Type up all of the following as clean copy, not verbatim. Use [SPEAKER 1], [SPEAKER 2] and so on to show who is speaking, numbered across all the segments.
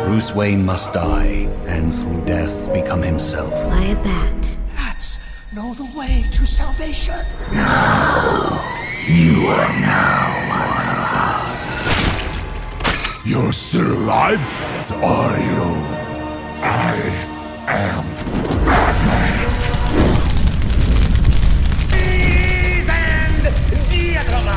[SPEAKER 1] Bruce Wayne must die, and through death become himself.
[SPEAKER 2] Why a bat?
[SPEAKER 3] Bats know the way to salvation.
[SPEAKER 4] No, you are now one of us. You're still alive, are you? I am Batman.
[SPEAKER 3] Ladies and gentlemen.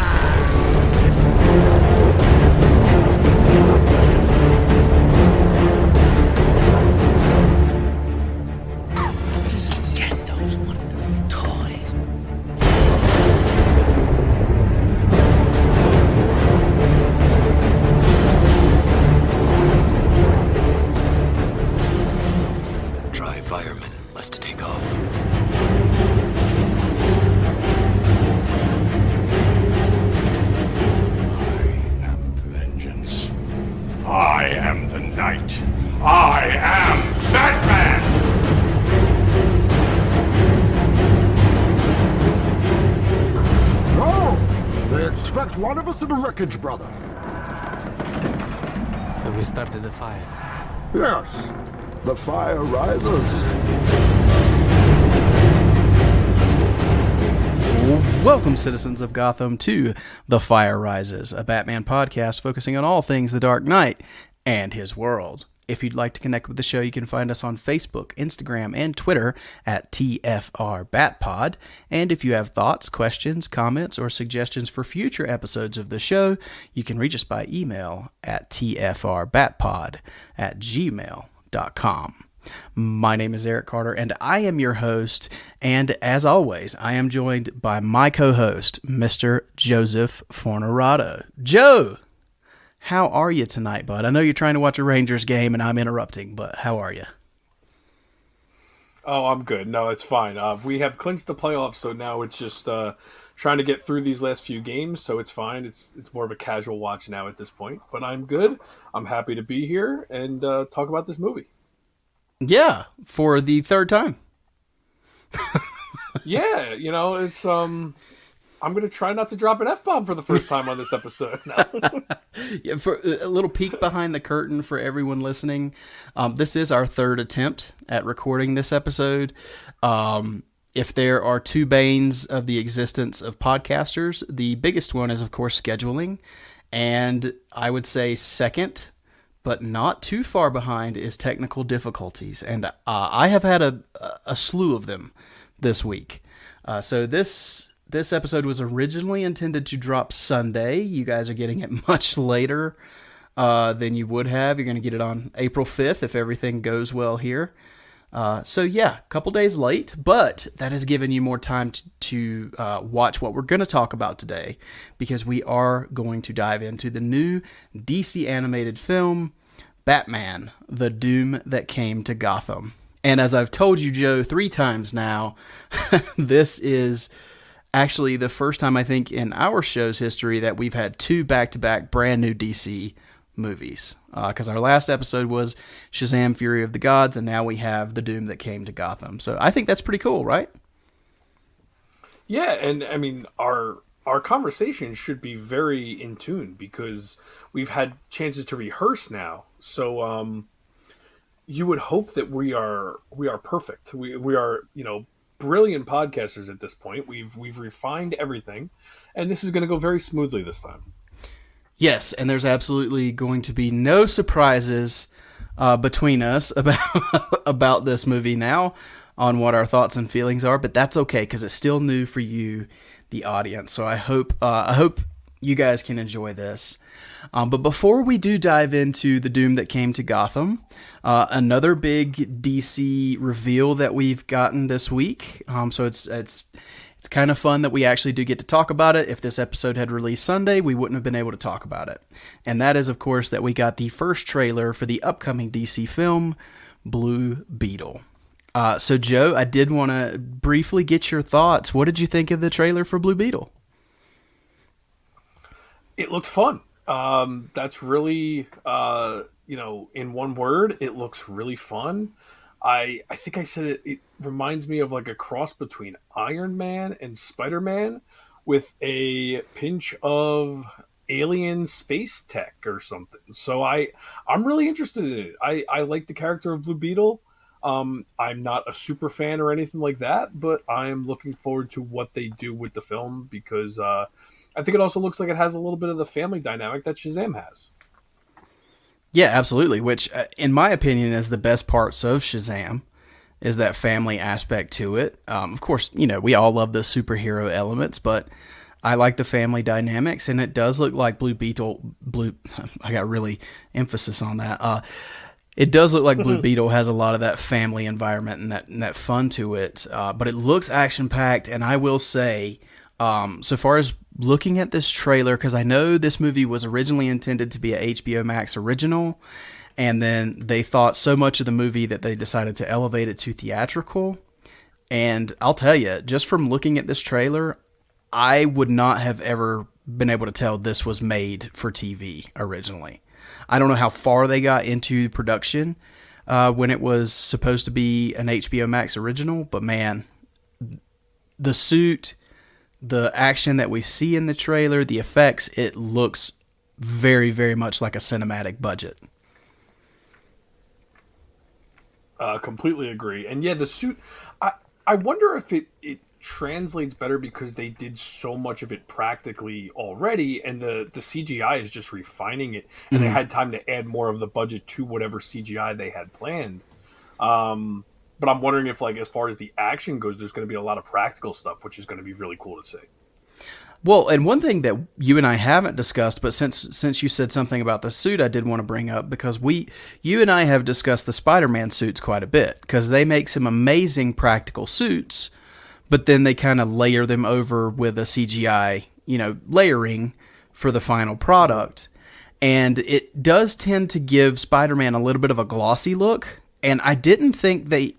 [SPEAKER 3] Get those wonderful toys.
[SPEAKER 1] Try fireman, less to take off.
[SPEAKER 4] I am vengeance. I am the Knight. I am Batman!
[SPEAKER 5] No! They expect one of us in the wreckage, brother.
[SPEAKER 6] Have we started the fire?
[SPEAKER 5] Yes. The fire rises.
[SPEAKER 7] Welcome, citizens of Gotham, to The Fire Rises, a Batman podcast focusing on all things The Dark Knight and his world. If you'd like to connect with the show, you can find us on Facebook, Instagram, and Twitter at TFRBatPod. And if you have thoughts, questions, comments, or suggestions for future episodes of the show, you can reach us by email at tfrbatpod@gmail.com. My name is Eric Carter, and I am your host. And as always, I am joined by my co-host, Mr. Joseph Fornerato. Joe! How are you tonight, bud? I know you're trying to watch a Rangers game and I'm interrupting, but how are you?
[SPEAKER 8] Oh, I'm good. No, it's fine. We have clinched the playoffs, so now it's just trying to get through these last few games, so it's fine. It's more of a casual watch now at this point, but I'm good. I'm happy to be here and talk about this movie.
[SPEAKER 7] Yeah, for the third time.
[SPEAKER 8] Yeah, it's I'm going to try not to drop an F-bomb for the first time on this episode. No.
[SPEAKER 7] Yeah, for a little peek behind the curtain for everyone listening, this is our third attempt at recording this episode. If there are two banes of the existence of podcasters, the biggest one is, of course, scheduling. And I would say second, but not too far behind, is technical difficulties. And I have had a slew of them this week. So this episode was originally intended to drop Sunday. You guys are getting it much later than you would have. You're going to get it on April 5th if everything goes well here. So yeah, a couple days late, but that has given you more time to watch what we're going to talk about today, because we are going to dive into the new DC animated film, Batman, The Doom That Came to Gotham. And as I've told you, Joe, 3 times now, this is actually the first time, I think, in our show's history that we've had 2 back-to-back brand new DC movies. Because our last episode was Shazam! Fury of the Gods, and now we have The Doom That Came to Gotham. So I think that's pretty cool, right?
[SPEAKER 8] Yeah, and I mean, our conversation should be very in tune because we've had chances to rehearse now. So you would hope that we are perfect. We are, brilliant podcasters at this point. We've refined everything, and this is going to go very smoothly this time.
[SPEAKER 7] Yes, and there's absolutely going to be no surprises between us about this movie now on what our thoughts and feelings are, but that's okay because it's still new for you, the audience. So I hope you guys can enjoy this. But before we do dive into The Doom That Came to Gotham, another big DC reveal that we've gotten this week. So it's kind of fun that we actually do get to talk about it. If this episode had released Sunday, we wouldn't have been able to talk about it. And that is, of course, that we got the first trailer for the upcoming DC film, Blue Beetle. So Joe, I did want to briefly get your thoughts. What did you think of the trailer for Blue Beetle?
[SPEAKER 8] It looked fun. That's really, in one word, it looks really fun. I think I said it reminds me of like a cross between Iron Man and Spider-Man with a pinch of alien space tech or something. So I'm really interested in it. I like the character of Blue Beetle. I'm not a super fan or anything like that, but I'm looking forward to what they do with the film because I think it also looks like it has a little bit of the family dynamic that Shazam has.
[SPEAKER 7] Yeah, absolutely. Which, in my opinion, is the best parts of Shazam, is that family aspect to it. Of course, we all love the superhero elements, but I like the family dynamics, and it does look like Blue Beetle. I got really emphasis on that. It does look like Blue Beetle has a lot of that family environment and that fun to it. But it looks action packed, and I will say, so far as looking at this trailer, because I know this movie was originally intended to be a HBO Max original, and then they thought so much of the movie that they decided to elevate it to theatrical. And I'll tell you, just from looking at this trailer, I would not have ever been able to tell this was made for TV originally. I don't know how far they got into production when it was supposed to be an HBO Max original, but man, the suit, the action that we see in the trailer, the effects, it looks very, very much like a cinematic budget.
[SPEAKER 8] Completely agree. And yeah, the suit, I wonder if it translates better because they did so much of it practically already, and the CGI is just refining it, and they had time to add more of the budget to whatever CGI they had planned. But I'm wondering if, like, as far as the action goes, there's going to be a lot of practical stuff, which is going to be really cool to see.
[SPEAKER 7] Well, and one thing that you and I haven't discussed, but since you said something about the suit, I did want to bring up, because you and I have discussed the Spider-Man suits quite a bit, because they make some amazing practical suits, but then they kind of layer them over with a CGI, layering for the final product. And it does tend to give Spider-Man a little bit of a glossy look. And I didn't think the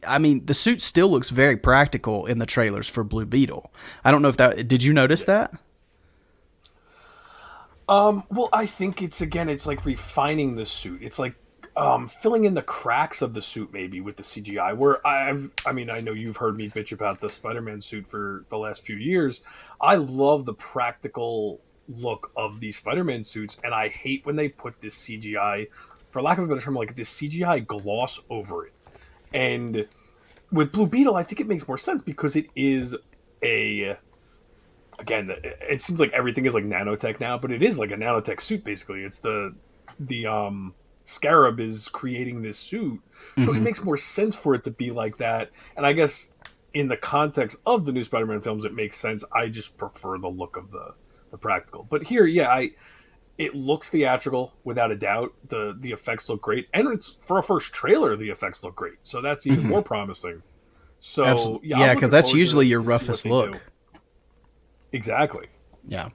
[SPEAKER 7] suit still looks very practical in the trailers for Blue Beetle. I don't know if did you notice that?
[SPEAKER 8] Well, I think it's like refining the suit. It's like filling in the cracks of the suit maybe with the CGI. Where I know you've heard me bitch about the Spider-Man suit for the last few years. I love the practical look of these Spider-Man suits, and I hate when they put this CGI, for lack of a better term, like this CGI gloss over it. And with Blue Beetle, I think it makes more sense because it is again, it seems like everything is like nanotech now, but it is like a nanotech suit basically. It's the Scarab is creating this suit, so it makes more sense for it to be like that. And I guess in the context of the new Spider-Man films, it makes sense. I just prefer the look of the practical. But here, yeah, it looks theatrical without a doubt. The effects look great, and it's for a first trailer. The effects look great, so that's even more promising. So
[SPEAKER 7] yeah, because that's usually your roughest look.
[SPEAKER 8] Exactly.
[SPEAKER 7] Yeah.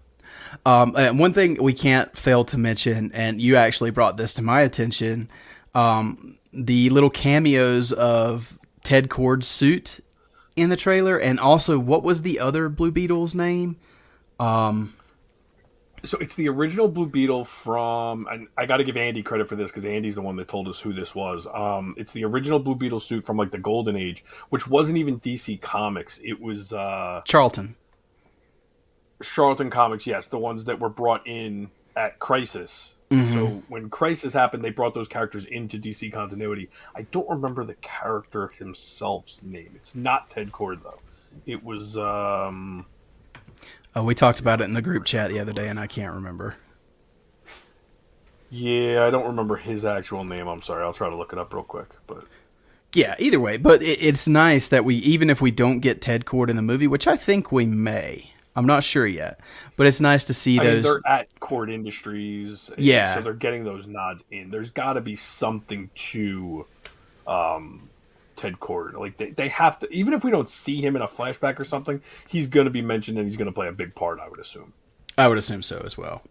[SPEAKER 7] And one thing we can't fail to mention, and you actually brought this to my attention, the little cameos of Ted Kord's suit in the trailer, and also what was the other Blue Beetle's name?
[SPEAKER 8] So it's the original Blue Beetle from, and I got to give Andy credit for this because Andy's the one that told us who this was. It's the original Blue Beetle suit from like the Golden Age, which wasn't even DC Comics. It was Charlton Comics, yes, the ones that were brought in at Crisis. So when Crisis happened, they brought those characters into DC continuity. I don't remember the character himself's name. It's not Ted Kord though. It was.
[SPEAKER 7] We talked about it in the group chat the other day, and I can't remember.
[SPEAKER 8] Yeah, I don't remember his actual name. I'm sorry. I'll try to look it up real quick. But
[SPEAKER 7] yeah, either way. But it's nice that even if we don't get Ted Kord in the movie, which I think we may, I'm not sure yet. But it's nice to see those.
[SPEAKER 8] They're at Kord Industries.
[SPEAKER 7] Yeah.
[SPEAKER 8] So they're getting those nods in. There's got to be something to Ted Kord. Like they have to, even if we don't see him in a flashback or something, he's going to be mentioned and he's going to play a big part, I would assume.
[SPEAKER 7] I would assume so as well.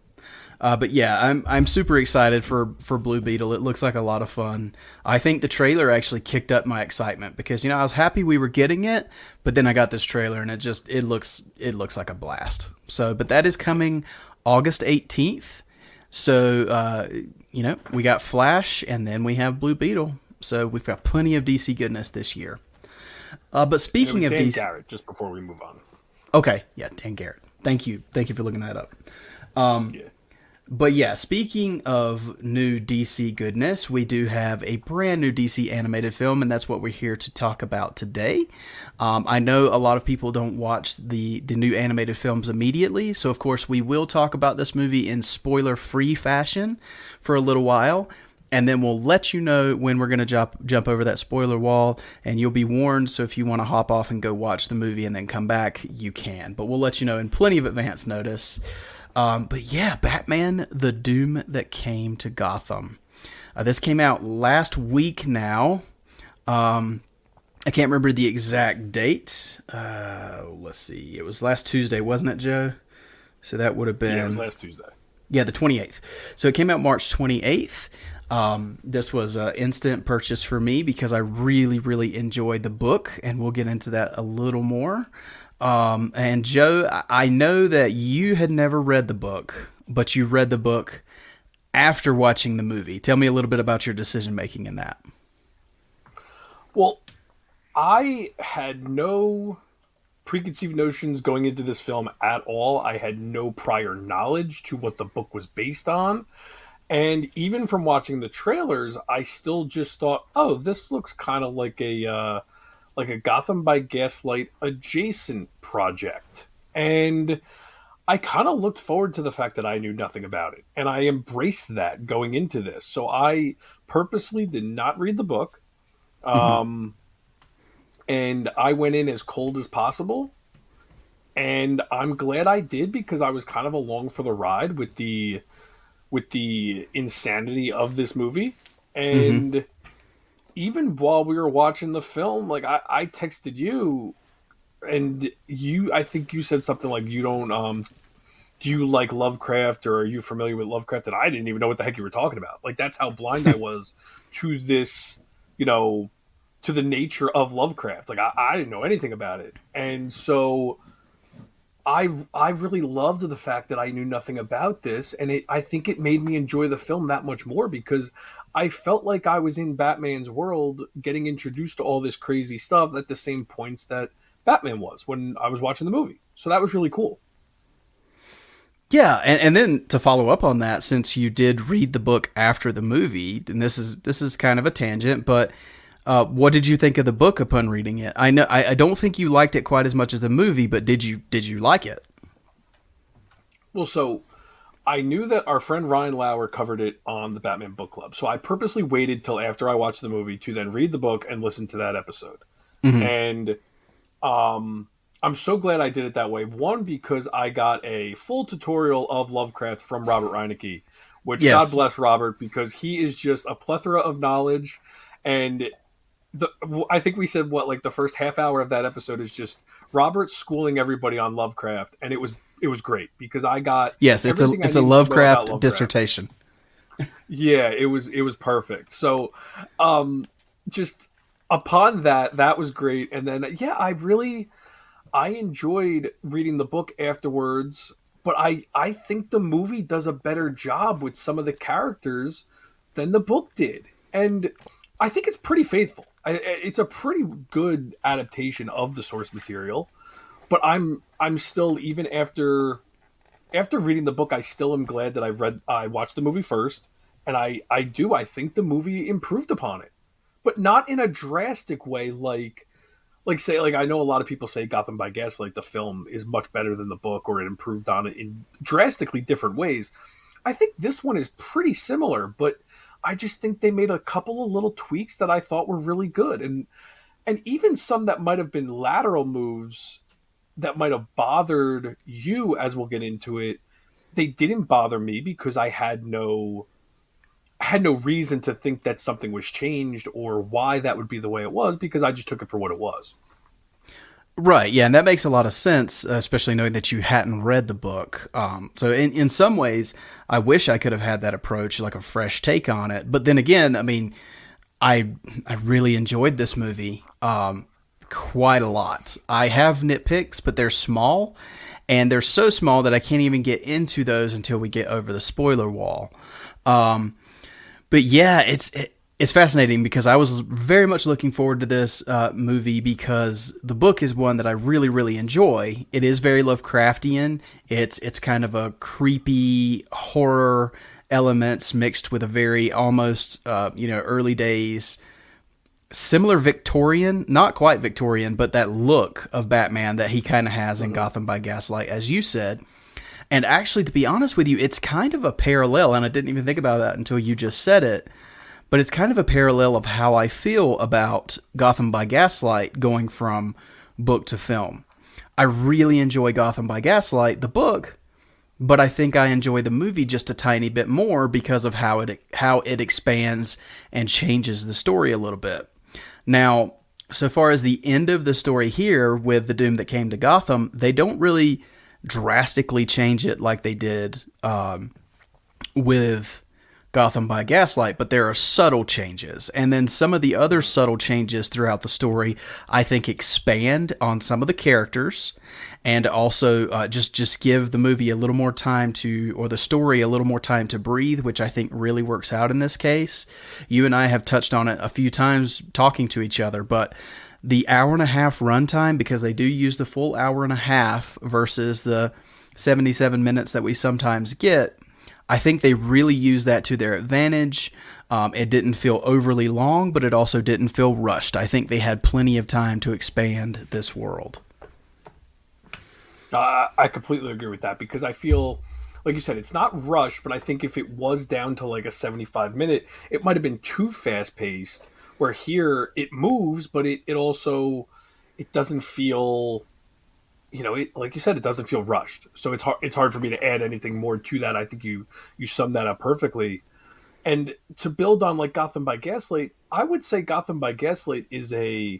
[SPEAKER 7] But yeah, I'm super excited for Blue Beetle. It looks like a lot of fun. I think the trailer actually kicked up my excitement because I was happy we were getting it, but then I got this trailer and it looks like a blast. So, but that is coming August 18th. So, we got Flash and then we have Blue Beetle. So we've got plenty of DC goodness this year. But speaking of
[SPEAKER 8] Dan
[SPEAKER 7] DC,
[SPEAKER 8] Garrett, just before we move on.
[SPEAKER 7] Okay, yeah, Dan Garrett. Thank you for looking that up. But yeah, speaking of new DC goodness, we do have a brand new DC animated film, and that's what we're here to talk about today. I know a lot of people don't watch the new animated films immediately, so of course we will talk about this movie in spoiler-free fashion for a little while, and then we'll let you know when we're going to jump over that spoiler wall, and you'll be warned, so if you want to hop off and go watch the movie and then come back, you can. But we'll let you know in plenty of advance notice. But yeah, Batman, The Doom That Came to Gotham. This came out last week now. I can't remember the exact date. Let's see. It was last Tuesday, wasn't it, Joe? So that would have been...
[SPEAKER 8] Yeah, it was last Tuesday.
[SPEAKER 7] Yeah, the 28th. So it came out March 28th. This was an instant purchase for me because I really, really enjoyed the book, and we'll get into that a little more. And Joe, I know that you had never read the book, but you read the book after watching the movie. Tell me a little bit about your decision making in that.
[SPEAKER 8] Well, I had no preconceived notions going into this film at all. I had no prior knowledge to what the book was based on. And even from watching the trailers, I still just thought, oh, this looks kind of like a Gotham by Gaslight adjacent project. And I kind of looked forward to the fact that I knew nothing about it. And I embraced that going into this. So I purposely did not read the book. And I went in as cold as possible. And I'm glad I did because I was kind of along for the ride with the insanity of this movie. And even while we were watching the film, like I texted you, and I think you said something like, you don't, do you like Lovecraft, or are you familiar with Lovecraft? And I didn't even know what the heck you were talking about. Like, that's how blind I was to this, to the nature of Lovecraft. Like, I didn't know anything about it. And so I really loved the fact that I knew nothing about this. And I think it made me enjoy the film that much more because I felt like I was in Batman's world getting introduced to all this crazy stuff at the same points that Batman was when I was watching the movie. So that was really cool.
[SPEAKER 7] Yeah, and then to follow up on that, since you did read the book after the movie, and this is kind of a tangent, but what did you think of the book upon reading it? I know I don't think you liked it quite as much as the movie, but did you like it?
[SPEAKER 8] Well, so I knew that our friend Ryan Lauer covered it on the Batman Book Club, so I purposely waited till after I watched the movie to then read the book and listen to that episode. And I'm so glad I did it that way. One, because I got a full tutorial of Lovecraft from Robert Reinecke, which God bless Robert, because he is just a plethora of knowledge. And I think we said the first half hour of that episode is just Robert schooling everybody on Lovecraft, and it was great because I got
[SPEAKER 7] it's a Lovecraft dissertation.
[SPEAKER 8] Yeah, it was perfect. So, just upon that was great, and then I enjoyed reading the book afterwards, but I think the movie does a better job with some of the characters than the book did, and I think it's pretty faithful. It's a pretty good adaptation of the source material, but I'm still, even after reading the book, I still am glad that I watched the movie first, and I think the movie improved upon it, but not in a drastic way like I know a lot of people say Gotham by Gaslight, the film, is much better than the book, or it improved on it in drastically different ways. I think this one is pretty similar, but I just think they made a couple of little tweaks that I thought were really good. And even some that might have been lateral moves that might have bothered you, as we'll get into it, they didn't bother me because I had no reason to think that something was changed or why that would be the way it was, because I just took it for what it was.
[SPEAKER 7] Right, yeah, and that makes a lot of sense, especially knowing that you hadn't read the book. So in some ways, I wish I could have had that approach, like a fresh take on it. But then again, I mean, I really enjoyed this movie quite a lot. I have nitpicks, but they're small, and they're so small that I can't even get into those until we get over the spoiler wall. But yeah, it's fascinating because I was very much looking forward to this movie because the book is one that I really, really enjoy. It is very Lovecraftian. It's kind of a creepy horror elements mixed with a very almost early days similar Victorian, not quite Victorian, but that look of Batman that he kind of has in Gotham by Gaslight, as you said. And actually, to be honest with you, it's kind of a parallel, and I didn't even think about that until you just said it. But it's kind of a parallel of how I feel about Gotham by Gaslight going from book to film. I really enjoy Gotham by Gaslight, the book, but I think I enjoy the movie just a tiny bit more because of how it expands and changes the story a little bit. Now, so far as the end of the story here with the Doom that came to Gotham, they don't really drastically change it like they did with Gotham by Gaslight, but there are subtle changes. And then some of the other subtle changes throughout the story, I think, expand on some of the characters and also just give the movie a little more time or the story a little more time to breathe, which I think really works out in this case. You and I have touched on it a few times talking to each other, but the hour and a half runtime, because they do use the full hour and a half versus the 77 minutes that we sometimes get, I think they really used that to their advantage. It didn't feel overly long, but it also didn't feel rushed. I think they had plenty of time to expand this world.
[SPEAKER 8] I completely agree with that because I feel, like you said, it's not rushed, but I think if it was down to like a 75-minute, it might have been too fast-paced, where here it moves, but it also, it doesn't feel... like you said, it doesn't feel rushed. So it's hard for me to add anything more to that. I think you summed that up perfectly. And to build on like Gotham by Gaslight, I would say Gotham by Gaslight is a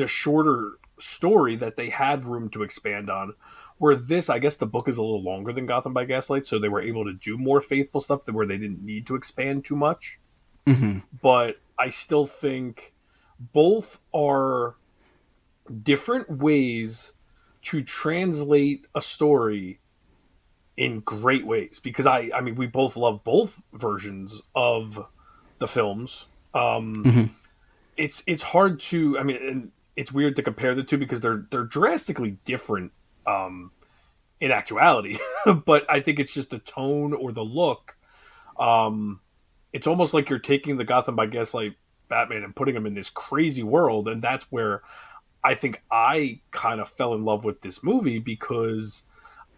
[SPEAKER 8] shorter story that they had room to expand on. Where this, I guess the book is a little longer than Gotham by Gaslight, so they were able to do more faithful stuff where they didn't need to expand too much. Mm-hmm. But I still think both are different ways to translate a story in great ways, because I mean we both love both versions of the films. It's hard to, I mean, and it's weird to compare the two because they're drastically different in actuality, but I think it's just the tone or the look. It's almost like you're taking the Gotham by Gaslight Batman and putting him in this crazy world, and that's where I think I kind of fell in love with this movie because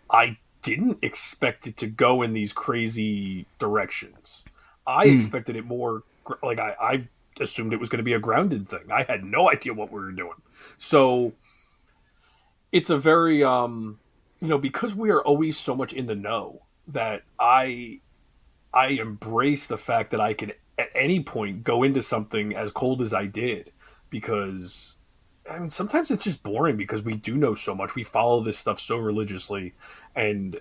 [SPEAKER 8] I didn't expect it to go in these crazy directions. I expected it more like I assumed it was going to be a grounded thing. I had no idea what we were doing. So it's a very, because we are always so much in the know that I embrace the fact that I could at any point go into something as cold as I did, because I mean, sometimes it's just boring because we do know so much. We follow this stuff so religiously, and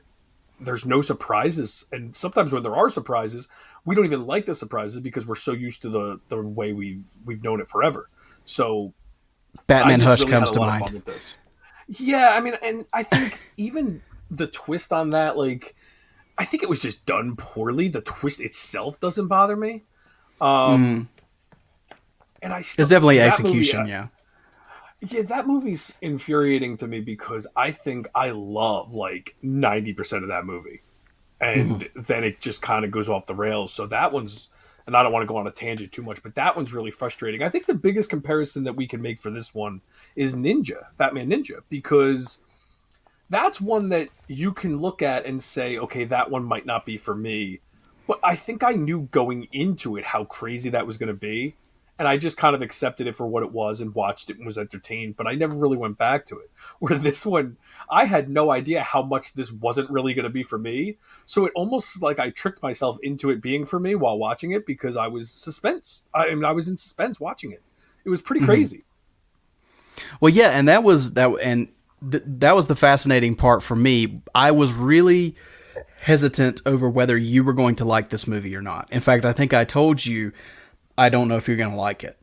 [SPEAKER 8] there's no surprises. And sometimes when there are surprises, we don't even like the surprises because we're so used to the way we've known it forever. So
[SPEAKER 7] Batman Hush really comes to mind.
[SPEAKER 8] Yeah, I mean, and I think even the twist on that, like, I think it was just done poorly. The twist itself doesn't bother me. And I still,
[SPEAKER 7] it's definitely execution,
[SPEAKER 8] movie,
[SPEAKER 7] yeah.
[SPEAKER 8] Yeah, that movie's infuriating to me because I think I love like 90% of that movie. And then it just kind of goes off the rails. So that one's, and I don't want to go on a tangent too much, but that one's really frustrating. I think the biggest comparison that we can make for this one is Batman Ninja, because that's one that you can look at and say, okay, that one might not be for me. But I think I knew going into it how crazy that was going to be. And I just kind of accepted it for what it was and watched it and was entertained, but I never really went back to it. Where this one, I had no idea how much this wasn't really going to be for me. So it almost like I tricked myself into it being for me while watching it because I was I was in suspense watching it. It was pretty crazy.
[SPEAKER 7] Well, yeah, and that was the fascinating part for me. I was really hesitant over whether you were going to like this movie or not. In fact, I think I told you, I don't know if you're going to like it.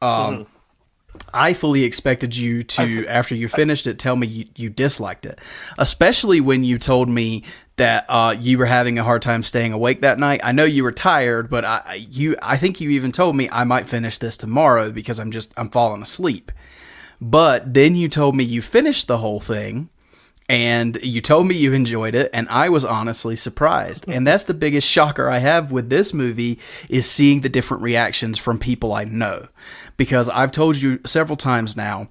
[SPEAKER 7] I fully expected you to, after you finished it, tell me you disliked it. Especially when you told me that you were having a hard time staying awake that night. I know you were tired, but I think you even told me I might finish this tomorrow because I'm falling asleep. But then you told me you finished the whole thing, and you told me you enjoyed it, and I was honestly surprised. And that's the biggest shocker I have with this movie, is seeing the different reactions from people I know. Because I've told you several times now,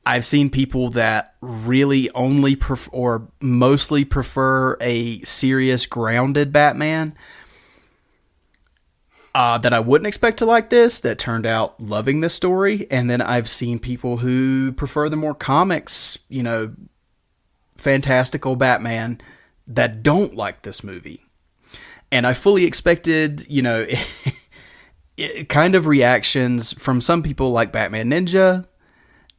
[SPEAKER 7] I've seen people that really only or mostly prefer a serious, grounded Batman that I wouldn't expect to like this, that turned out loving this story. And then I've seen people who prefer the more comics, fantastical Batman that don't like this movie. And I fully expected, kind of reactions from some people like Batman Ninja.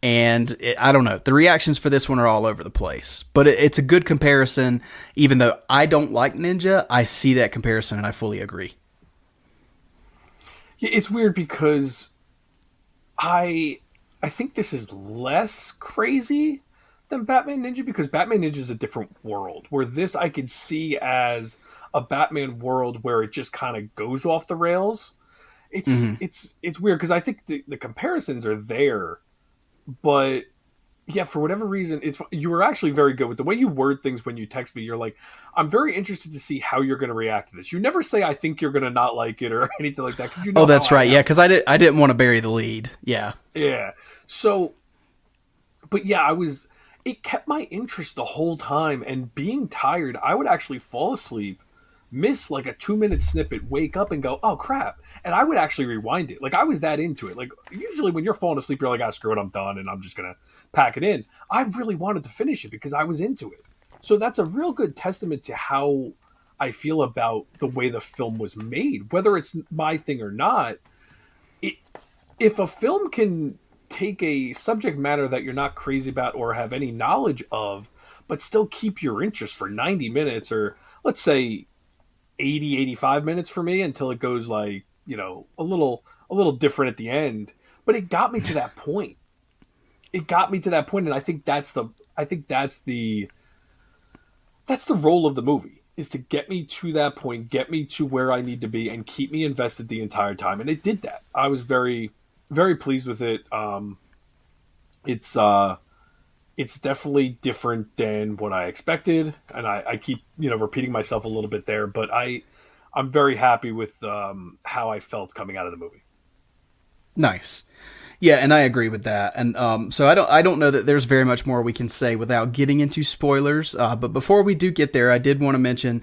[SPEAKER 7] And I don't know, the reactions for this one are all over the place. But it's a good comparison. Even though I don't like Ninja, I see that comparison and I fully agree.
[SPEAKER 8] Yeah, it's weird because I think this is less crazy than Batman Ninja, because Batman Ninja is a different world, where this I could see as a Batman world where it just kind of goes off the rails. It's weird because I think the comparisons are there, but yeah, for whatever reason, you were actually very good with the way you word things when you text me. You're like, I'm very interested to see how you're going to react to this. You never say, I think you're going to not like it or anything like that.
[SPEAKER 7] Oh, that's right. Yeah, because I didn't want to bury the lead. Yeah.
[SPEAKER 8] Yeah. So, but yeah, it kept my interest the whole time. And being tired, I would actually fall asleep, miss like a 2-minute snippet, wake up and go, oh crap. And I would actually rewind it. Like, I was that into it. Like, usually when you're falling asleep, you're like, ah, screw it, I'm done, and I'm just going to pack it in. I really wanted to finish it because I was into it. So that's a real good testament to how I feel about the way the film was made. Whether it's my thing or not, if a film can take a subject matter that you're not crazy about or have any knowledge of, but still keep your interest for 90 minutes, or let's say 80, 85 minutes for me, until it goes like, a little different at the end. But it got me to that point. And I think that's the role of the movie, is to get me to that point, get me to where I need to be, and keep me invested the entire time. And it did that. I was very, very pleased with it. It's definitely different than what I expected, and I keep repeating myself a little bit there, but I'm very happy with how I felt coming out of the movie.
[SPEAKER 7] Nice. Yeah, and I agree with that. And so I don't know that there's very much more we can say without getting into spoilers. But before we do get there, I did want to mention,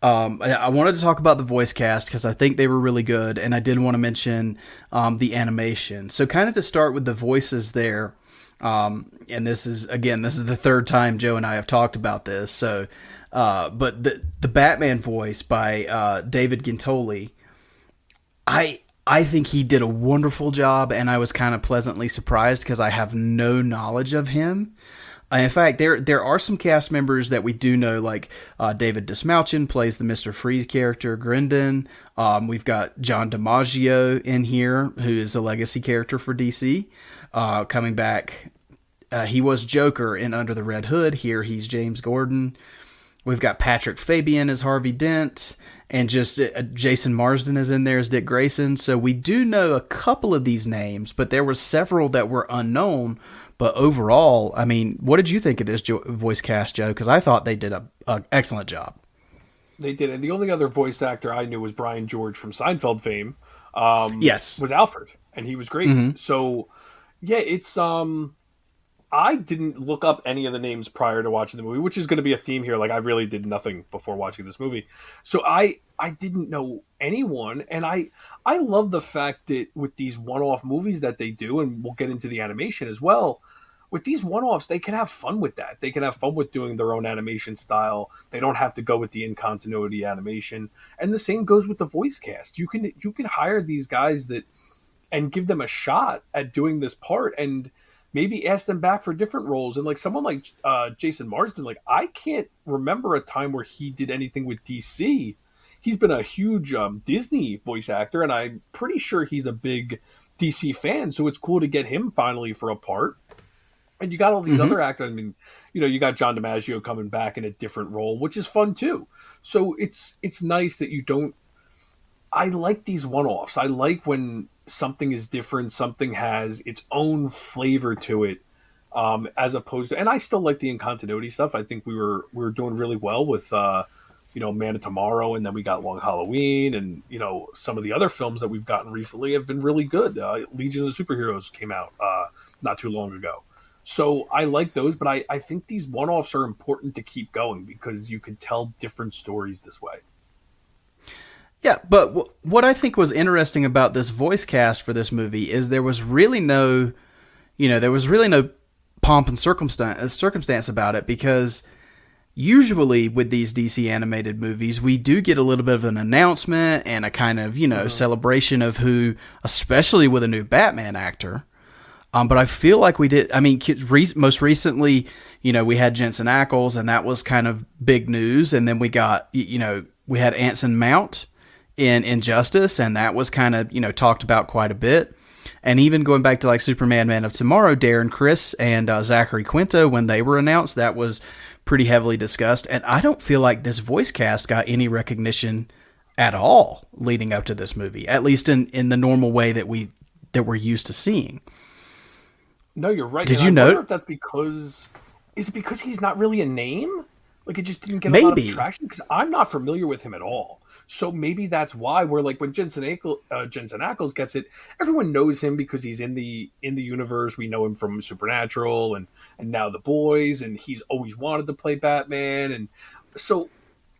[SPEAKER 7] I wanted to talk about the voice cast because I think they were really good, and I did want to mention the animation. So kind of to start with the voices there, and this is the third time Joe and I have talked about this. So, but the Batman voice by David Gintoli, I think he did a wonderful job, and I was kind of pleasantly surprised because I have no knowledge of him. In fact, there are some cast members that we do know, like David Dismouchin plays the Mr. Freeze character, Grindon. We've got John DiMaggio in here, who is a legacy character for DC, coming back. He was Joker in Under the Red Hood. Here he's James Gordon. We've got Patrick Fabian as Harvey Dent, and just Jason Marsden is in there as Dick Grayson. So we do know a couple of these names, but there were several that were unknown. But overall, I mean, what did you think of this voice cast, Joe? Because I thought they did an excellent job.
[SPEAKER 8] They did, and the only other voice actor I knew was Brian George from Seinfeld fame.
[SPEAKER 7] Yes,
[SPEAKER 8] was Alfred, and he was great. Mm-hmm. So, yeah, it's I didn't look up any of the names prior to watching the movie, which is going to be a theme here. Like, I really did nothing before watching this movie. So I didn't know anyone. And I love the fact that with these one-off movies that they do, and we'll get into the animation as well, with these one-offs, they can have fun with that. They can have fun with doing their own animation style. They don't have to go with the in-continuity animation. And the same goes with the voice cast. You can hire these guys and give them a shot at doing this part, and maybe ask them back for different roles. And like someone like Jason Marsden, like I can't remember a time where he did anything with DC. He's been a huge Disney voice actor, and I'm pretty sure he's a big DC fan. So it's cool to get him finally for a part. And you got all these other actors. I mean, you got John DiMaggio coming back in a different role, which is fun too. So it's nice that you don't. I like these one-offs. I like when something is different, something has its own flavor to it, as opposed to. And I still like the in continuity stuff. I think we were doing really well with, Man of Tomorrow, and then we got Long Halloween, and some of the other films that we've gotten recently have been really good. Legion of the Superheroes came out not too long ago. So I like those, but I think these one-offs are important to keep going because you can tell different stories this way.
[SPEAKER 7] Yeah, but what I think was interesting about this voice cast for this movie is there was really no pomp and circumstance about it, because usually with these DC animated movies, we do get a little bit of an announcement and a kind of, celebration of who, especially with a new Batman actor. But I feel like we did. I mean, most recently, we had Jensen Ackles, and that was kind of big news. And then we got, we had Anson Mount in Injustice, and that was kind of, talked about quite a bit. And even going back to like Superman, Man of Tomorrow, Darren Criss and Zachary Quinto, when they were announced, that was pretty heavily discussed. And I don't feel like this voice cast got any recognition at all leading up to this movie, at least in the normal way that we're used to seeing.
[SPEAKER 8] No, you're right.
[SPEAKER 7] Did
[SPEAKER 8] and
[SPEAKER 7] you
[SPEAKER 8] I
[SPEAKER 7] know?
[SPEAKER 8] wonder if that's because he's not really a name? Like it just didn't get a lot of traction because I'm not familiar with him at all. So maybe that's why we're like when Jensen Ackles gets it, everyone knows him because he's in the universe. We know him from Supernatural and now The Boys, and he's always wanted to play Batman, and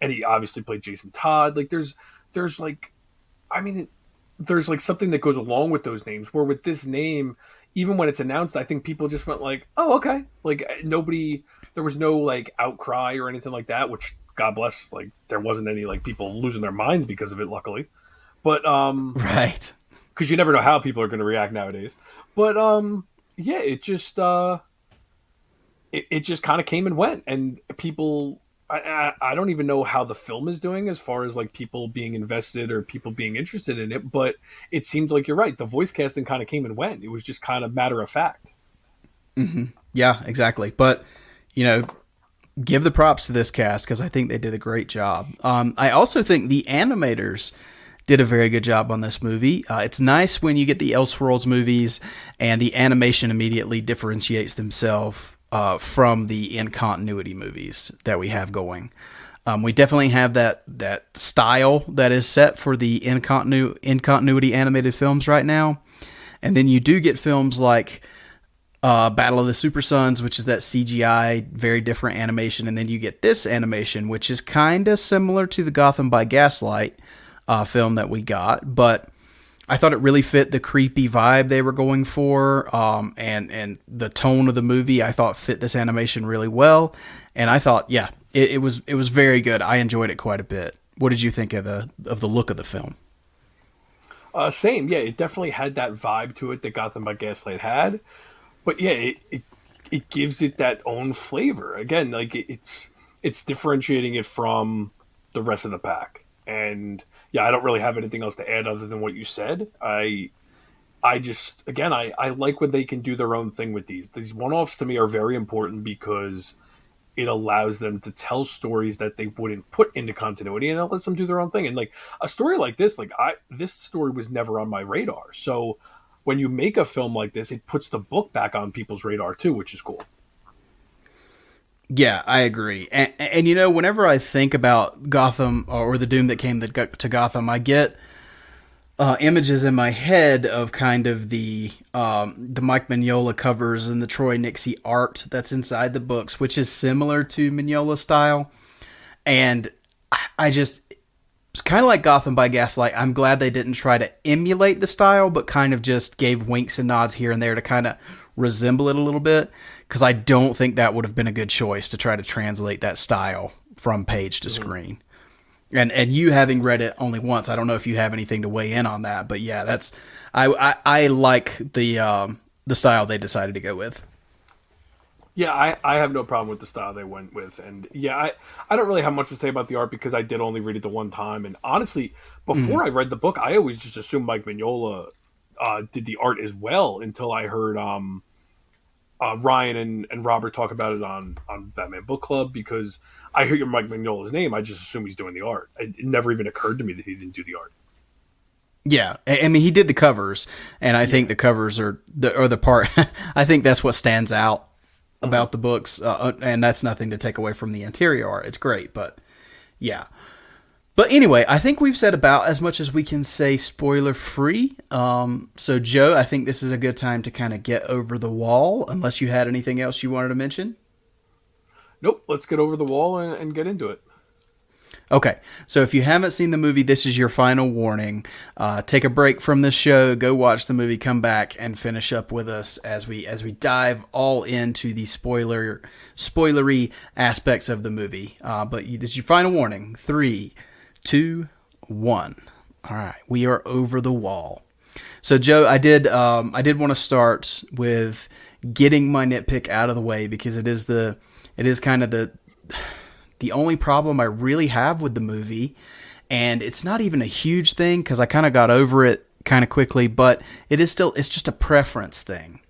[SPEAKER 8] he obviously played Jason Todd. Like there's like something that goes along with those names. Where with this name, even when it's announced, I think people just went like, "Oh, okay." Like there was no like outcry or anything like that, which God bless, like there wasn't any like people losing their minds because of it, luckily. But
[SPEAKER 7] right,
[SPEAKER 8] because you never know how people are going to react nowadays. But yeah, it just kind of came and went, and people. I don't even know how the film is doing as far as like people being invested or people being interested in it, but it seemed like you're right. The voice casting kind of came and went. It was just kind of matter of fact.
[SPEAKER 7] Mm-hmm. Yeah, exactly. But, give the props to this cast because I think they did a great job. I also think the animators did a very good job on this movie. It's nice when you get the Elseworlds movies and the animation immediately differentiates themselves from the in-continuity movies that we have going. We definitely have that style that is set for the in-continuity animated films right now. And then you do get films like Battle of the Super Sons, which is that CGI, very different animation. And then you get this animation, which is kind of similar to the Gotham by Gaslight film that we got. But I thought it really fit the creepy vibe they were going for, and the tone of the movie. I thought fit this animation really well, and I thought, yeah, it was very good. I enjoyed it quite a bit. What did you think of the look of the film?
[SPEAKER 8] Same, yeah, it definitely had that vibe to it that Gotham by Gaslight had, but yeah, it gives it that own flavor. Again, like it's differentiating it from the rest of the pack, and. Yeah, I don't really have anything else to add other than what you said. I just, again, I like when they can do their own thing with these. These one-offs to me are very important because it allows them to tell stories that they wouldn't put into continuity, and it lets them do their own thing. And like a story like this, this story was never on my radar. So when you make a film like this, it puts the book back on people's radar too, which is cool.
[SPEAKER 7] Yeah, I agree. And whenever I think about Gotham or the Doom that came to Gotham, I get images in my head of kind of the Mike Mignola covers and the Troy Nixie art that's inside the books, which is similar to Mignola style. And it's kind of like Gotham by Gaslight. I'm glad they didn't try to emulate the style, but kind of just gave winks and nods here and there to kind of resemble it a little bit, because I don't think that would have been a good choice to try to translate that style from page to screen. And you having read it only once, I don't know if you have anything to weigh in on that, but yeah, that's I like the style they decided to go with.
[SPEAKER 8] Yeah, I have no problem with the style they went with, and yeah, I don't really have much to say about the art because I did only read it the one time, and honestly, before I read the book, I always just assumed Mike Mignola did the art as well until I heard Ryan and Robert talk about it on Batman Book Club, because I hear Mike Mignola's name, I just assume he's doing the art. It never even occurred to me that he didn't do the art.
[SPEAKER 7] Yeah, I mean, he did the covers, and I think the covers are the part. I think that's what stands out about the books, and that's nothing to take away from the interior art. It's great, but yeah. But anyway, I think we've said about as much as we can say spoiler free. So Joe, I think this is a good time to kind of get over the wall, unless you had anything else you wanted to mention.
[SPEAKER 8] Nope, let's get over the wall and get into it.
[SPEAKER 7] Okay, so if you haven't seen the movie, this is your final warning. Take a break from this show, go watch the movie, come back, and finish up with us as we dive all into the spoilery aspects of the movie. But this is your final warning. 3, 2, 1. All right, we are over the wall. So Joe, I did want to start with getting my nitpick out of the way, because it is kind of the only problem I really have with the movie, and it's not even a huge thing because I kind of got over it kind of quickly, but it's just a preference thing.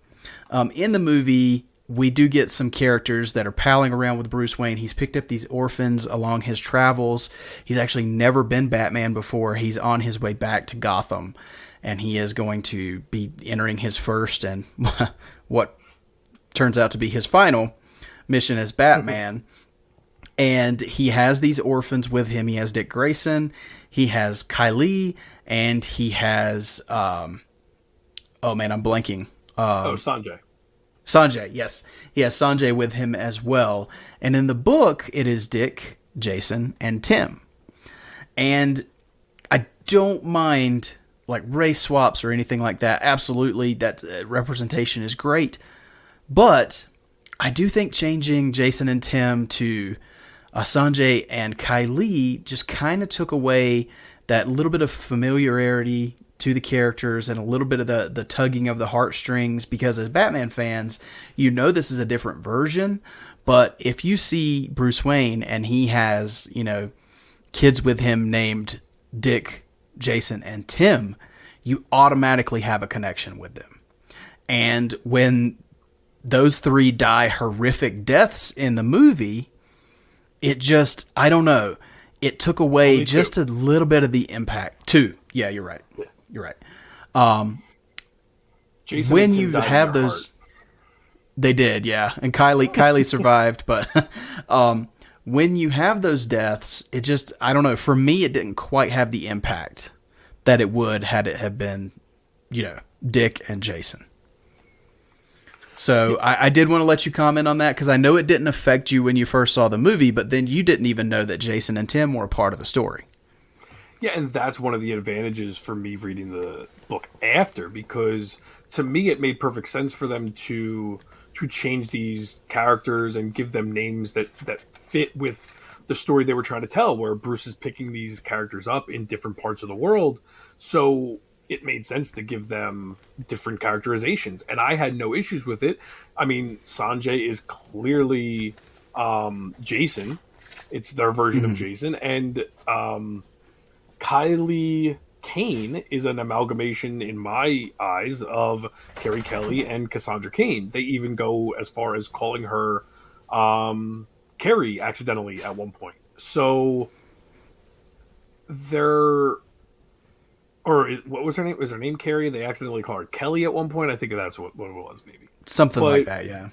[SPEAKER 7] In the movie, we do get some characters that are palling around with Bruce Wayne. He's picked up these orphans along his travels. He's actually never been Batman before. He's on his way back to Gotham, and he is going to be entering his first and what turns out to be his final mission as Batman. And he has these orphans with him. He has Dick Grayson, he has Kylie, and he has oh man, I'm blanking.
[SPEAKER 8] Sanjay.
[SPEAKER 7] Sanjay, yes. He has Sanjay with him as well. And in the book, it is Dick, Jason, and Tim. And I don't mind like race swaps or anything like that. Absolutely, that representation is great. But I do think changing Jason and Tim to Sanjay and Kylie just kind of took away that little bit of familiarity to the characters and a little bit of the tugging of the heartstrings, because as Batman fans, you know this is a different version. But if you see Bruce Wayne and he has, kids with him named Dick, Jason, and Tim, you automatically have a connection with them. And when those three die horrific deaths in the movie, it just, I don't know, it took away just a little bit of the impact. 2. Yeah, you're right. You're right.
[SPEAKER 8] Jason
[SPEAKER 7] when
[SPEAKER 8] and Tim
[SPEAKER 7] you
[SPEAKER 8] died
[SPEAKER 7] have
[SPEAKER 8] in their
[SPEAKER 7] those,
[SPEAKER 8] heart.
[SPEAKER 7] They did, yeah. And Kylie survived, but when you have those deaths, it just, I don't know, for me, it didn't quite have the impact that it would had it have been, Dick and Jason. So I did want to let you comment on that, because I know it didn't affect you when you first saw the movie, but then you didn't even know that Jason and Tim were a part of the story.
[SPEAKER 8] Yeah, and that's one of the advantages for me reading the book after, because to me it made perfect sense for them to change these characters and give them names that fit with the story they were trying to tell, where Bruce is picking these characters up in different parts of the world. So it made sense to give them different characterizations, and I had no issues with it. I mean, Sanjay is clearly Jason. It's their version of Jason, and Kylie Kane is an amalgamation, in my eyes, of Carrie Kelly and Cassandra Cain. They even go as far as calling her Carrie accidentally at one point. So what was her name? Was her name Carrie? They accidentally called her Kelly at one point. I think that's what it was, maybe.
[SPEAKER 7] Something like that, yeah.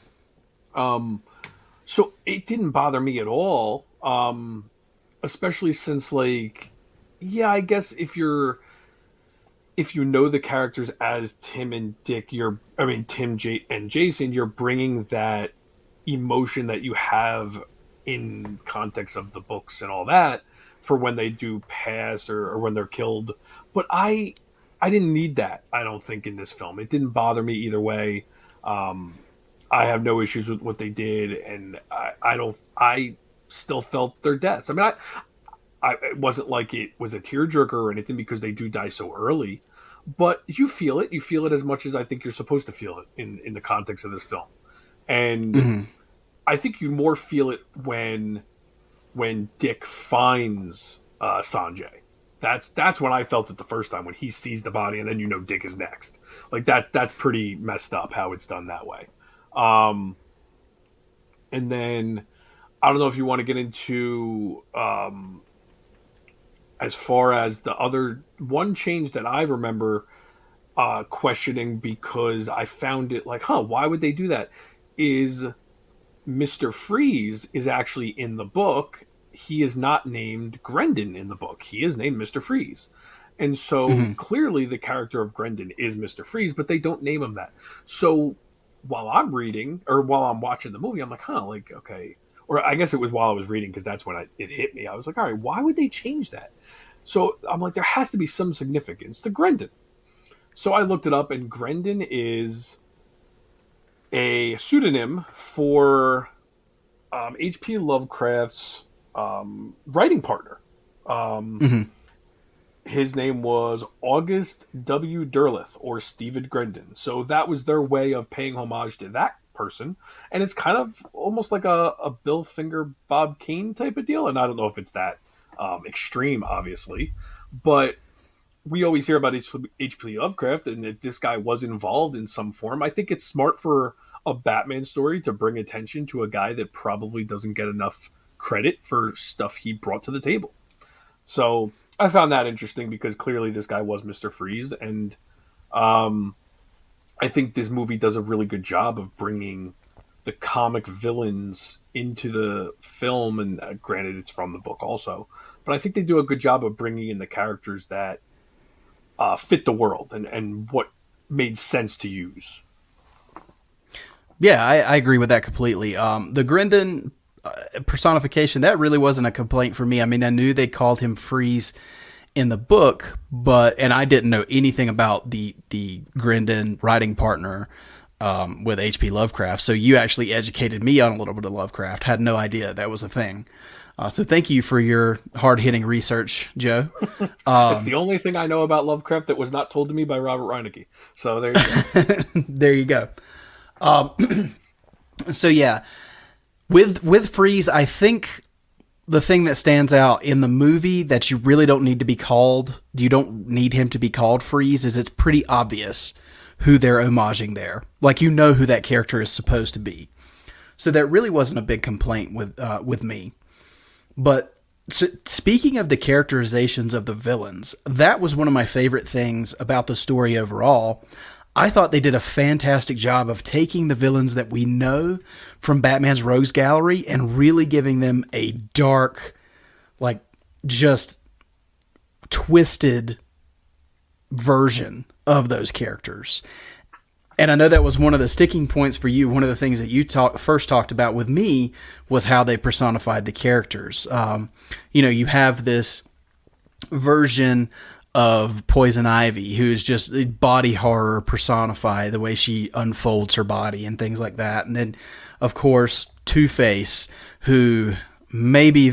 [SPEAKER 8] So it didn't bother me at all, especially since, I guess if you know the characters as Tim and Dick, and Jason, you're bringing that emotion that you have in context of the books and all that for when they do pass or when they're killed. But I didn't need that, I don't think, in this film. It didn't bother me either way. I have no issues with what they did, and I still felt their deaths. I mean, it wasn't like it was a tearjerker or anything, because they do die so early, but you feel it. You feel it as much as I think you're supposed to feel it in the context of this film. And I think you more feel it when Dick finds Sanjay. That's when I felt it the first time, when he sees the body and then Dick is next. Like that's pretty messed up how it's done that way. And then I don't know if you want to get into as far as the other one change that I remember questioning because I found it like, why would they do that? Is Mr. Freeze is actually in the book. He is not named Grendon in the book. He is named Mr. Freeze. And so clearly the character of Grendon is Mr. Freeze, but they don't name him that. So while I'm reading or while I'm watching the movie, I'm like, okay. Or I guess it was while I was reading because that's when it hit me. I was like, all right, why would they change that? So I'm like, there has to be some significance to Grendon. So I looked it up, and Grendon is a pseudonym for H.P. Lovecraft's writing partner. His name was August W. Derleth, or Stephen Grendon. So that was their way of paying homage to that person. And it's kind of almost like a Bill Finger, Bob Kane type of deal. And I don't know if it's that extreme, obviously. But we always hear about H.P. Lovecraft, and if this guy was involved in some form, I think it's smart for a Batman story to bring attention to a guy that probably doesn't get enough credit for stuff he brought to the table. So I found that interesting because clearly this guy was Mr. Freeze, and I think this movie does a really good job of bringing the comic villains into the film, and granted it's from the book also, but I think they do a good job of bringing in the characters that fit the world and what made sense to use.
[SPEAKER 7] Yeah, I agree with that completely. The Grendon personification, that really wasn't a complaint for me. I mean, I knew they called him Freeze in the book, and I didn't know anything about the Grendon writing partner with H.P. Lovecraft. So you actually educated me on a little bit of Lovecraft. Had no idea that was a thing. So thank you for your hard-hitting research, Joe.
[SPEAKER 8] It's the only thing I know about Lovecraft that was not told to me by Robert Reinecke. So there you go.
[SPEAKER 7] There you go. So yeah, with Freeze, I think the thing that stands out in the movie that you really don't need to be called, you don't need him to be called Freeze, is it's pretty obvious who they're homaging there. Like, you know who that character is supposed to be. So that really wasn't a big complaint with me. But so, speaking of the characterizations of the villains, that was one of my favorite things about the story overall. I thought they did a fantastic job of taking the villains that we know from Batman's Rogues Gallery and really giving them a dark, like, just twisted version of those characters. And I know that was one of the sticking points for you. One of the things that you first talked about with me was how they personified the characters. You have this version of Poison Ivy, who's just body horror personified, the way she unfolds her body and things like that. And then, of course, Two-Face, who maybe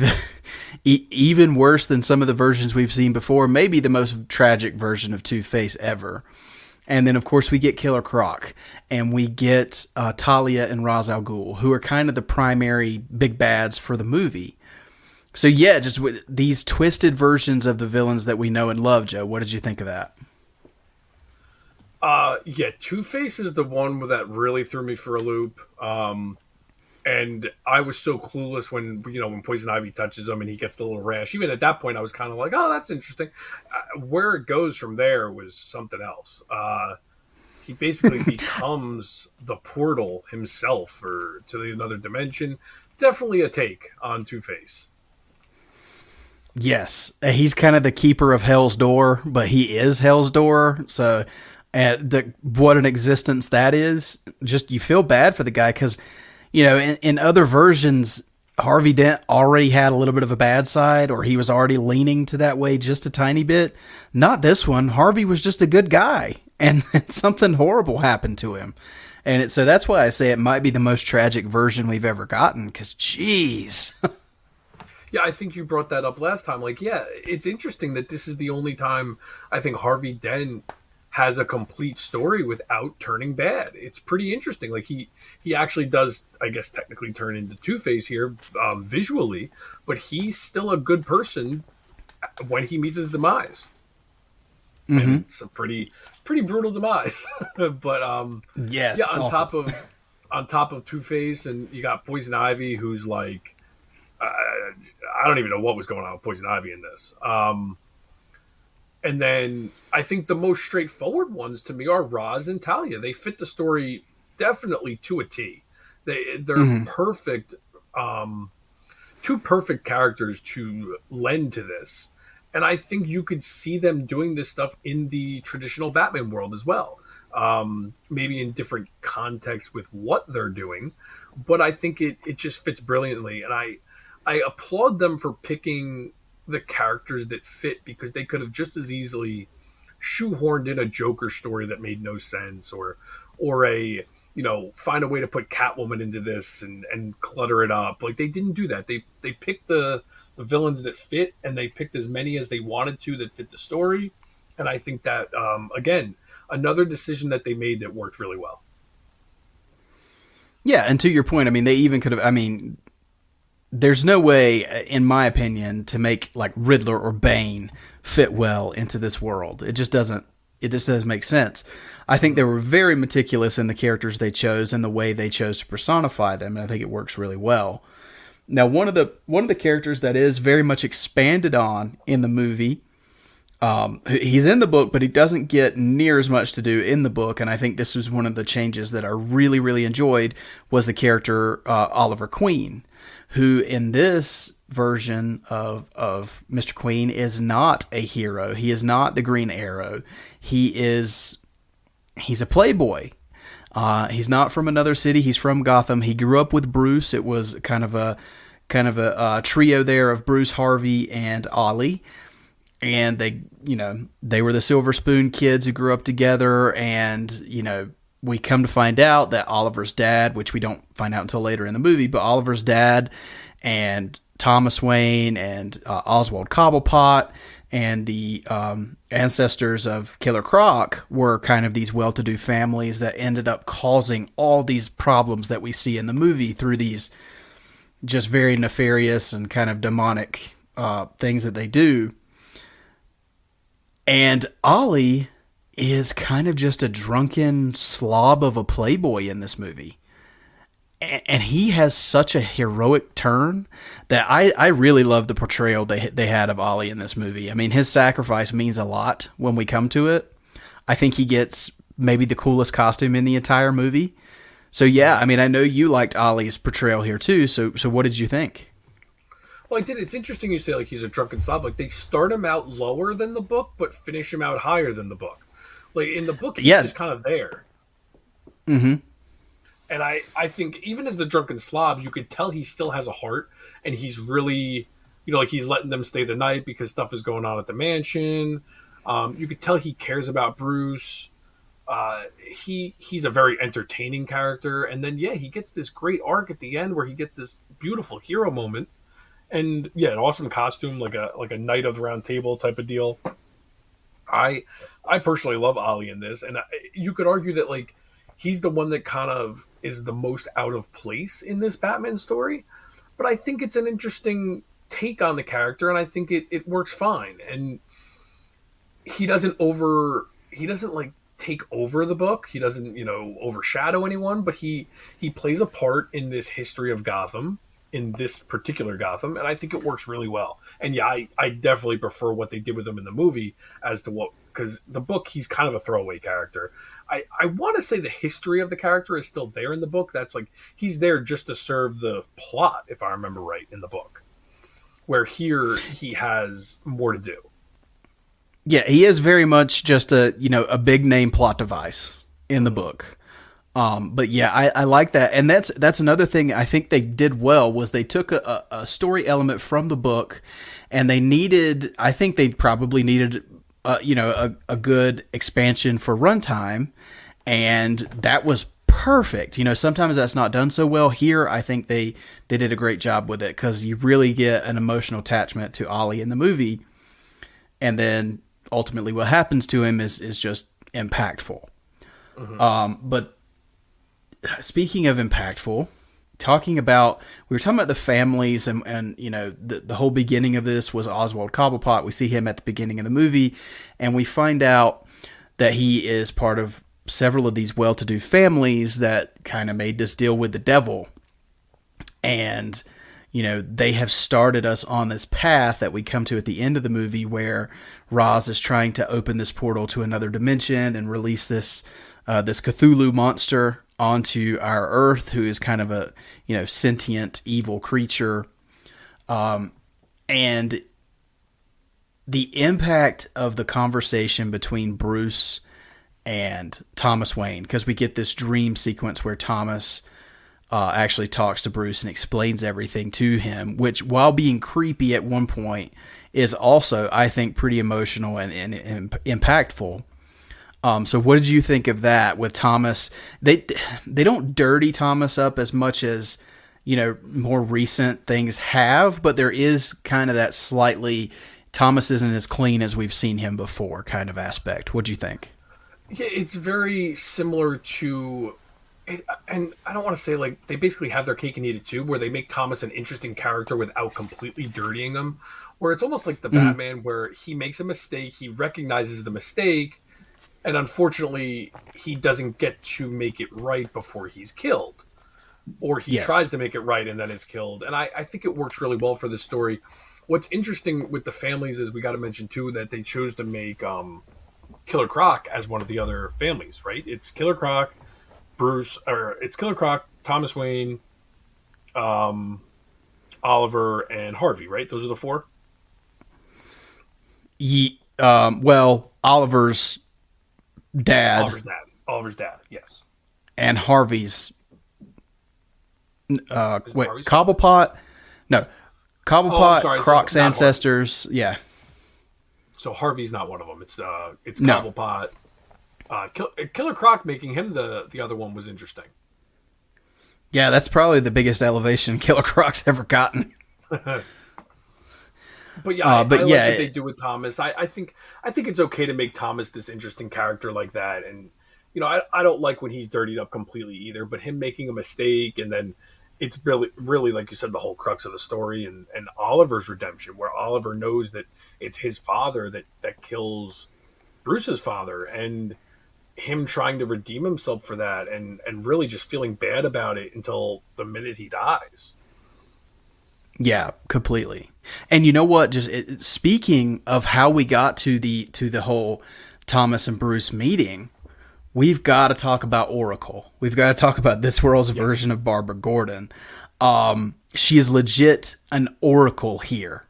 [SPEAKER 7] even worse than some of the versions we've seen before, maybe the most tragic version of Two-Face ever. And then, of course, we get Killer Croc, and we get Talia and Ra's al Ghul, who are kind of the primary big bads for the movie. So, yeah, just with these twisted versions of the villains that we know and love, Joe, what did you think of that?
[SPEAKER 8] Yeah, Two-Face is the one that really threw me for a loop. And I was so clueless when Poison Ivy touches him and he gets the little rash. Even at that point, I was kind of like, oh, that's interesting. Where it goes from there was something else. He basically becomes the portal himself to another dimension. Definitely a take on Two-Face.
[SPEAKER 7] Yes, he's kind of the keeper of Hell's Door, but he is Hell's Door. So what an existence that is. Just, you feel bad for the guy because, in other versions, Harvey Dent already had a little bit of a bad side, or he was already leaning to that way just a tiny bit. Not this one. Harvey was just a good guy, and something horrible happened to him. And so that's why I say it might be the most tragic version we've ever gotten, because, geez.
[SPEAKER 8] Yeah, I think you brought that up last time. Like, yeah, it's interesting that this is the only time I think Harvey Dent has a complete story without turning bad. It's pretty interesting. Like, he actually does, I guess, technically turn into Two-Face here visually, but he's still a good person when he meets his demise. Mm-hmm. And it's a pretty brutal demise. But
[SPEAKER 7] yes,
[SPEAKER 8] yeah, on on top of Two-Face, and you got Poison Ivy, who's like, I don't even know what was going on with Poison Ivy in this. And then I think the most straightforward ones to me are Roz and Talia. They fit the story definitely to a T. They're perfect, two perfect characters to lend to this. And I think you could see them doing this stuff in the traditional Batman world as well. Maybe in different contexts with what they're doing. But I think it just fits brilliantly. And I applaud them for picking the characters that fit, because they could have just as easily shoehorned in a Joker story that made no sense, or a, find a way to put Catwoman into this and clutter it up. Like, they didn't do that. They picked the villains that fit, and they picked as many as they wanted to that fit the story. And I think that, again, another decision that they made that worked really well.
[SPEAKER 7] Yeah, and to your point, I mean, they even could have, there's no way, in my opinion, to make like Riddler or Bane fit well into this world. It just doesn't make sense. I think they were very meticulous in the characters they chose and the way they chose to personify them, and I think it works really well. Now, one of the characters that is very much expanded on in the movie, he's in the book, but he doesn't get near as much to do in the book, and I think this was one of the changes that I really, really enjoyed, was the character Oliver Queen, who in this version of Mr. Queen is not a hero. He is not the Green Arrow. He's a playboy. He's not from another city. He's from Gotham. He grew up with Bruce. It was kind of a trio there of Bruce, Harvey, and Ollie. And they were the Silver Spoon kids who grew up together. And, we come to find out that Oliver's dad, which we don't find out until later in the movie, but Oliver's dad and Thomas Wayne and Oswald Cobblepot and the ancestors of Killer Croc were kind of these well-to-do families that ended up causing all these problems that we see in the movie through these just very nefarious and kind of demonic things that they do. And Ollie is kind of just a drunken slob of a playboy in this movie. And he has such a heroic turn that I really love the portrayal they had of Ollie in this movie. I mean, his sacrifice means a lot when we come to it. I think he gets maybe the coolest costume in the entire movie. So yeah, I mean, I know you liked Ollie's portrayal here too. So what did you think?
[SPEAKER 8] Well, I did. It's interesting you say like he's a drunken slob. Like, they start him out lower than the book, but finish him out higher than the book. Like, in the book, he's just kind of there. Mm-hmm. And I think even as the drunken slob, you could tell he still has a heart, and he's really, like, he's letting them stay the night because stuff is going on at the mansion. You could tell he cares about Bruce. He's a very entertaining character. And then, he gets this great arc at the end where he gets this beautiful hero moment. And, an awesome costume, like a Knight of the Round Table type of deal. I personally love Ollie in this, and you could argue that, like, he's the one that kind of is the most out of place in this Batman story, but I think it's an interesting take on the character, and I think it works fine. And he doesn't like take over the book. He doesn't, overshadow anyone, but he plays a part in this history of Gotham, in this particular Gotham, and I think it works really well. And I definitely prefer what they did with him in the movie as to because the book, he's kind of a throwaway character. I want to say the history of the character is still there in the book. That's like, he's there just to serve the plot, if I remember right, in the book. Where here, he has more to do.
[SPEAKER 7] Yeah, he is very much just a big name plot device in the book. But yeah, I like that. And that's another thing I think they did well, was they took a story element from the book, and I think they probably needed a good expansion for runtime, and that was perfect. Sometimes that's not done so well. Here, I think they did a great job with it, because you really get an emotional attachment to Ollie in the movie, and then ultimately what happens to him is just impactful. Mm-hmm. But speaking of impactful, we were talking about the families, and the whole beginning of this was Oswald Cobblepot. We see him at the beginning of the movie, and we find out that he is part of several of these well-to-do families that kind of made this deal with the devil. And, they have started us on this path that we come to at the end of the movie where Roz is trying to open this portal to another dimension and release this Cthulhu monster onto our Earth, who is kind of a, sentient evil creature. And the impact of the conversation between Bruce and Thomas Wayne, because we get this dream sequence where Thomas actually talks to Bruce and explains everything to him, which, while being creepy at one point, is also, I think, pretty emotional and impactful. So what did you think of that with Thomas? They don't dirty Thomas up as much as, more recent things have, but there is kind of that slightly Thomas isn't as clean as we've seen him before kind of aspect. What'd you think?
[SPEAKER 8] Yeah, it's very similar to, and I don't want to say like they basically have their cake and eat it too, where they make Thomas an interesting character without completely dirtying him, where it's almost like the Batman, where he makes a mistake, he recognizes the mistake, and unfortunately he doesn't get to make it right before he's killed, or he tries to make it right and then is killed. And I think it works really well for this story. What's interesting with the families is we got to mention too that they chose to make Killer Croc as one of the other families, right? It's Killer Croc, Thomas Wayne, Oliver, and Harvey, right? Those are the four?
[SPEAKER 7] Well, Oliver's dad.
[SPEAKER 8] Oliver's dad, yes.
[SPEAKER 7] And Harvey's...
[SPEAKER 8] Harvey's
[SPEAKER 7] Cobblepot? No. Cobblepot,
[SPEAKER 8] sorry,
[SPEAKER 7] Croc's
[SPEAKER 8] so
[SPEAKER 7] ancestors, yeah.
[SPEAKER 8] So Harvey's not one of them. It's Cobblepot. Killer Croc, making him the other one was interesting.
[SPEAKER 7] Yeah, that's probably the biggest elevation Killer Croc's ever gotten.
[SPEAKER 8] But yeah, I like what they do with Thomas. I think it's okay to make Thomas this interesting character like that. And I don't like when he's dirtied up completely either. But him making a mistake, and then it's really like you said, the whole crux of the story, and Oliver's redemption, where Oliver knows that it's his father that kills Bruce's father, and him trying to redeem himself for that, and really just feeling bad about it until the minute he dies.
[SPEAKER 7] Yeah, completely. And you know what? Speaking of how we got to the whole Thomas and Bruce meeting, we've got to talk about Oracle. We've got to talk about this world's version of Barbara Gordon. She is legit an Oracle here.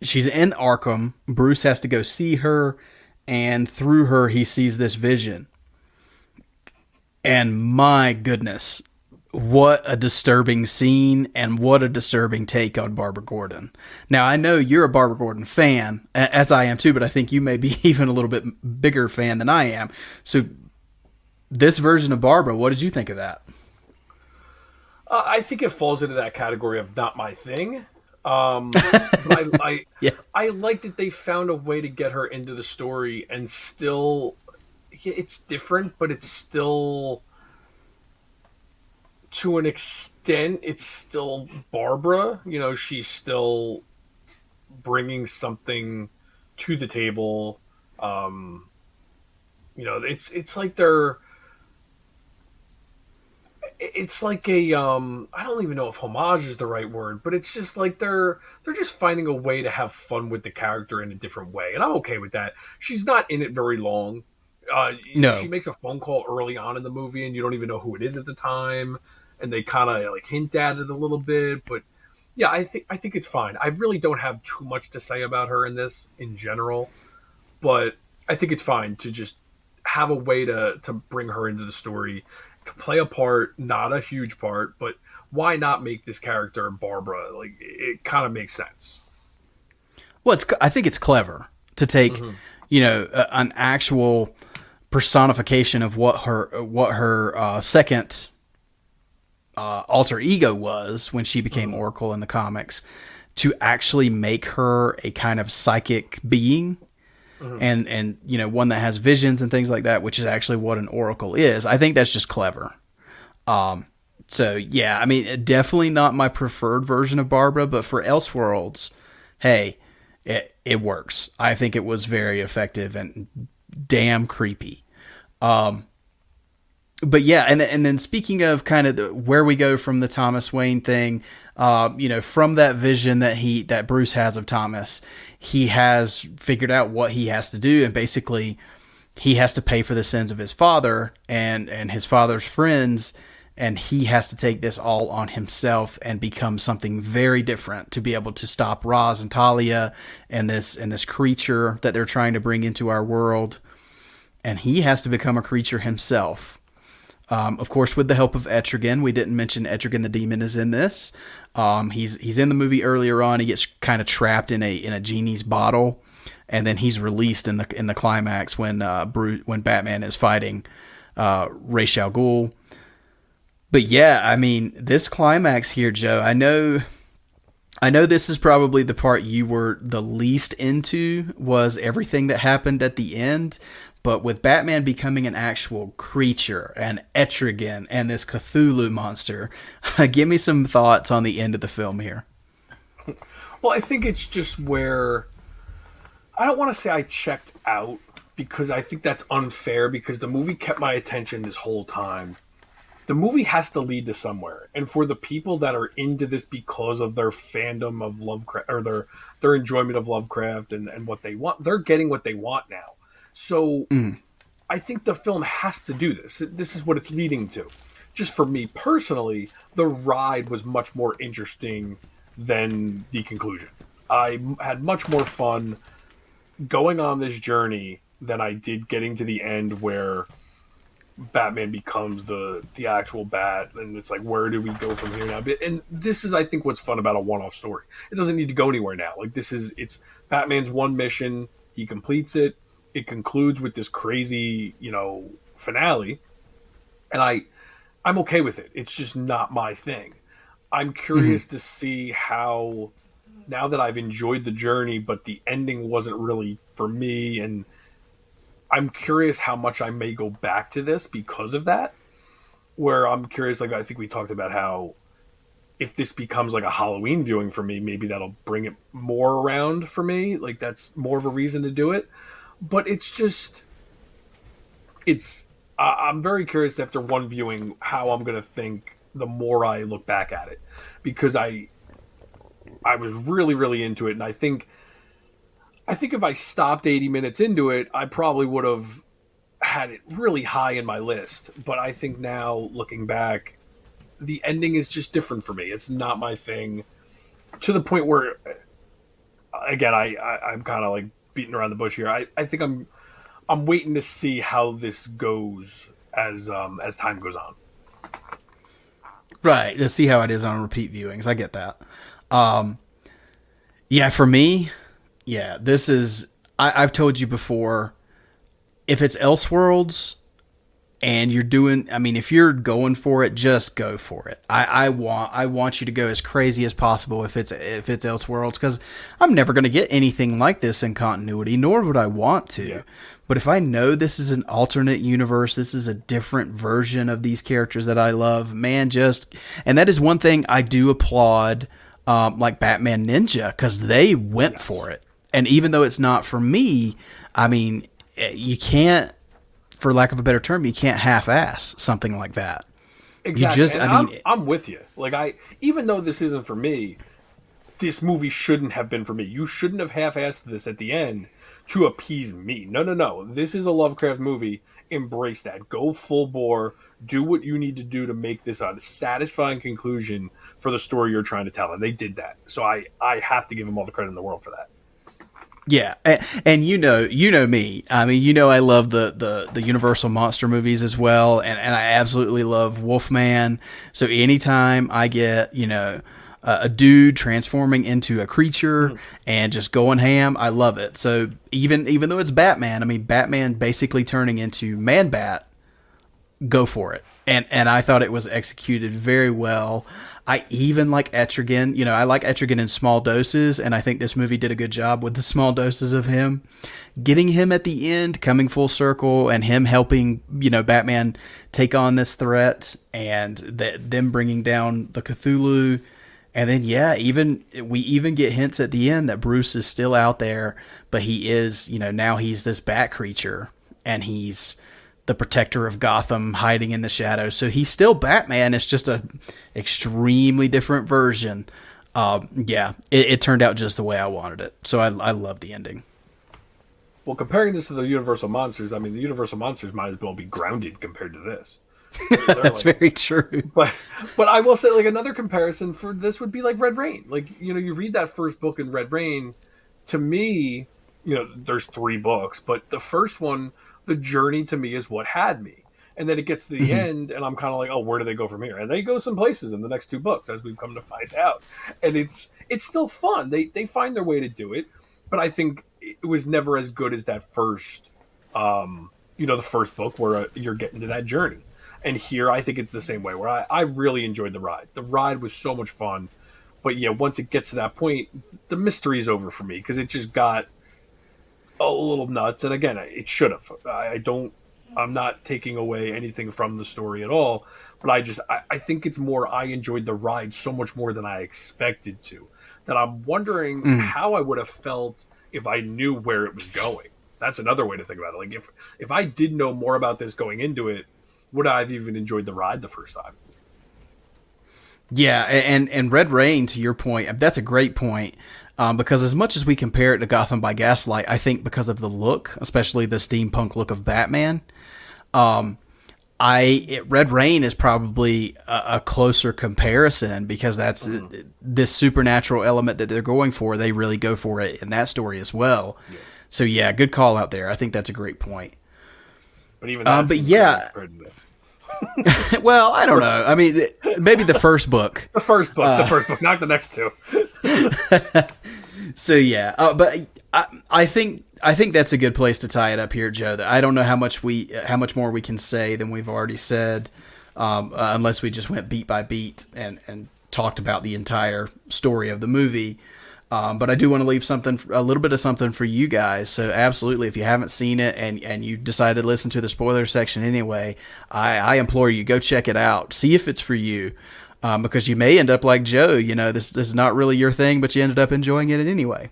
[SPEAKER 7] She's in Arkham. Bruce has to go see her, and through her, he sees this vision. And my goodness, what a disturbing scene, and what a disturbing take on Barbara Gordon. Now, I know you're a Barbara Gordon fan, as I am too, but I think you may be even a little bit bigger fan than I am. So this version of Barbara, what did you think of that?
[SPEAKER 8] I think it falls into that category of not my thing. But I like that they found a way to get her into the story, and still, it's different, but it's still, to an extent, it's still Barbara. She's still bringing something to the table. It's like they're. It's like a I don't even know if homage is the right word, but it's just like they're just finding a way to have fun with the character in a different way, and I'm okay with that. She's not in it very long. No, she makes a phone call early on in the movie, and you don't even know who it is at the time, and they kind of like hint at it a little bit. But yeah, I think it's fine. I really don't have too much to say about her in this in general, but I think it's fine to just have a way to bring her into the story, to play a part, not a huge part, but why not make this character Barbara? Like, it kind of makes sense.
[SPEAKER 7] Well, I think it's clever to take, an actual personification of what her second alter ego was when she became Oracle in the comics, to actually make her a kind of psychic being. And one that has visions and things like that, which is actually what an Oracle is. I think that's just clever. So yeah, I mean, definitely not my preferred version of Barbara, but for Elseworlds, hey, it works. I think it was very effective and damn creepy. But yeah, and then speaking of kind of where we go from the Thomas Wayne thing, from that vision that Bruce has of Thomas, he has figured out what he has to do, and basically he has to pay for the sins of his father and his father's friends, and he has to take this all on himself and become something very different to be able to stop Roz and Talia and this creature that they're trying to bring into our world, and he has to become a creature himself. Of course, with the help of Etrigan. We didn't mention Etrigan the Demon is in this. He's in the movie earlier on. He gets kind of trapped in a genie's bottle, and then he's released in the climax when Batman is fighting Ra's al Ghul. But yeah, I mean, this climax here, Joe. I know this is probably the part you were the least into, was everything that happened at the end. But with Batman becoming an actual creature and Etrigan and this Cthulhu monster, give me some thoughts on the end of the film here.
[SPEAKER 8] Well, I think it's just where I don't want to say I checked out, because I think that's unfair, because the movie kept my attention this whole time. The movie has to lead to somewhere. And for the people that are into this because of their fandom of Lovecraft, or their enjoyment of Lovecraft and what they want, they're getting what they want now. So I think the film has to do this. This is what it's leading to. Just for me personally, the ride was much more interesting than the conclusion. I had much more fun going on this journey than I did getting to the end where Batman becomes the actual Bat, and it's like, where do we go from here now? And this is, I think, what's fun about a one-off story. It doesn't need to go anywhere now. Like, it's Batman's one mission. He completes it. It concludes with this crazy, finale, and I'm okay with it. It's just not my thing. I'm curious to see how, now that I've enjoyed the journey, but the ending wasn't really for me, and I'm curious how much I may go back to this because of that. Where I'm curious, like I think we talked about how if this becomes like a Halloween viewing for me, maybe that'll bring it more around for me. Like that's more of a reason to do it. But I'm very curious after one viewing how I'm going to think the more I look back at it, because I was really, really into it. And I think if I stopped 80 minutes into it, I probably would have had it really high in my list. But I think now looking back, the ending is just different for me. It's not my thing, to the point where, again, I'm kind of like beating around the bush here. I think I'm waiting to see how this goes as time goes on.
[SPEAKER 7] Right, to see how it is on repeat viewings. I get that. Yeah, for me, this is. I've told you before. If it's Elseworlds, and you're doing, if you're going for it, just go for it. I want you to go as crazy as possible if it's Elseworlds, because I'm never going to get anything like this in continuity, nor would I want to. Yeah. But if I know this is an alternate universe, this is a different version of these characters that I love, man, and that is one thing I do applaud, like Batman Ninja, because they went for it. And even though it's not for me, you can't, for lack of a better term, you can't half-ass something like that.
[SPEAKER 8] Exactly. I'm with you. Like even though this isn't for me, this movie shouldn't have been for me. You shouldn't have half-assed this at the end to appease me. No. This is a Lovecraft movie. Embrace that. Go full bore. Do what you need to do to make this a satisfying conclusion for the story you're trying to tell. And they did that. So I have to give them all the credit in the world for that.
[SPEAKER 7] Yeah, and you know me. I love the Universal monster movies as well, and I absolutely love Wolfman. So anytime I get a dude transforming into a creature and just going ham, I love it. So even though it's Batman, Batman basically turning into Man-Bat, go for it. And I thought it was executed very well. I even like Etrigan. I like Etrigan in small doses, and I think this movie did a good job with the small doses of him. Getting him at the end, coming full circle, and him helping, Batman take on this threat, and them bringing down the Cthulhu. And then, we even get hints at the end that Bruce is still out there, but he is, now he's this bat creature, and he's the protector of Gotham hiding in the shadows. So he's still Batman. It's just a extremely different version. It turned out just the way I wanted it. So I love the ending.
[SPEAKER 8] Well, comparing this to the Universal Monsters, I mean, the Universal Monsters might as well be grounded compared to this.
[SPEAKER 7] That's very true.
[SPEAKER 8] But I will say, like, another comparison for this would be like Red Rain. Like, you know, you read that first book in Red Rain. To me, you know, there's 3 books, but the first one, the journey to me is what had me. And then it gets to the end, and I'm kind of like, oh, where do they go from here? And they go some places in the next 2 books, as we've come to find out. And it's still fun. They find their way to do it, but I think it was never as good as that first, the first book where you're getting to that journey. And here, I think it's the same way, where I really enjoyed the ride. The ride was so much fun. But yeah, once it gets to that point, the mystery is over for me, because it just got a little nuts. And again, it should have. I'm not taking away anything from the story at all. But I think it's more, I enjoyed the ride so much more than I expected to, that I'm wondering how I would have felt if I knew where it was going. That's another way to think about it. Like, if I did know more about this going into it, would I have even enjoyed the ride the first time?
[SPEAKER 7] Yeah, and Red Rain, to your point, that's a great point, because as much as we compare it to Gotham by Gaslight, I think because of the look, especially the steampunk look of Batman, Red Rain is probably a closer comparison, because that's this supernatural element that they're going for. They really go for it in that story as well. Yeah. So yeah, good call out there. I think that's a great point.
[SPEAKER 8] But even that,
[SPEAKER 7] well, I don't know. I mean, maybe the first book.
[SPEAKER 8] The first book, not the next 2.
[SPEAKER 7] So yeah, but I think that's a good place to tie it up here, Joe. I don't know how much more we can say than we've already said, unless we just went beat by beat and talked about the entire story of the movie. But I do want to leave a little bit of something for you guys. So absolutely, if you haven't seen it and you decided to listen to the spoiler section anyway, I implore you, go check it out. See if it's for you, because you may end up like Joe. You know, this is not really your thing, but you ended up enjoying it anyway.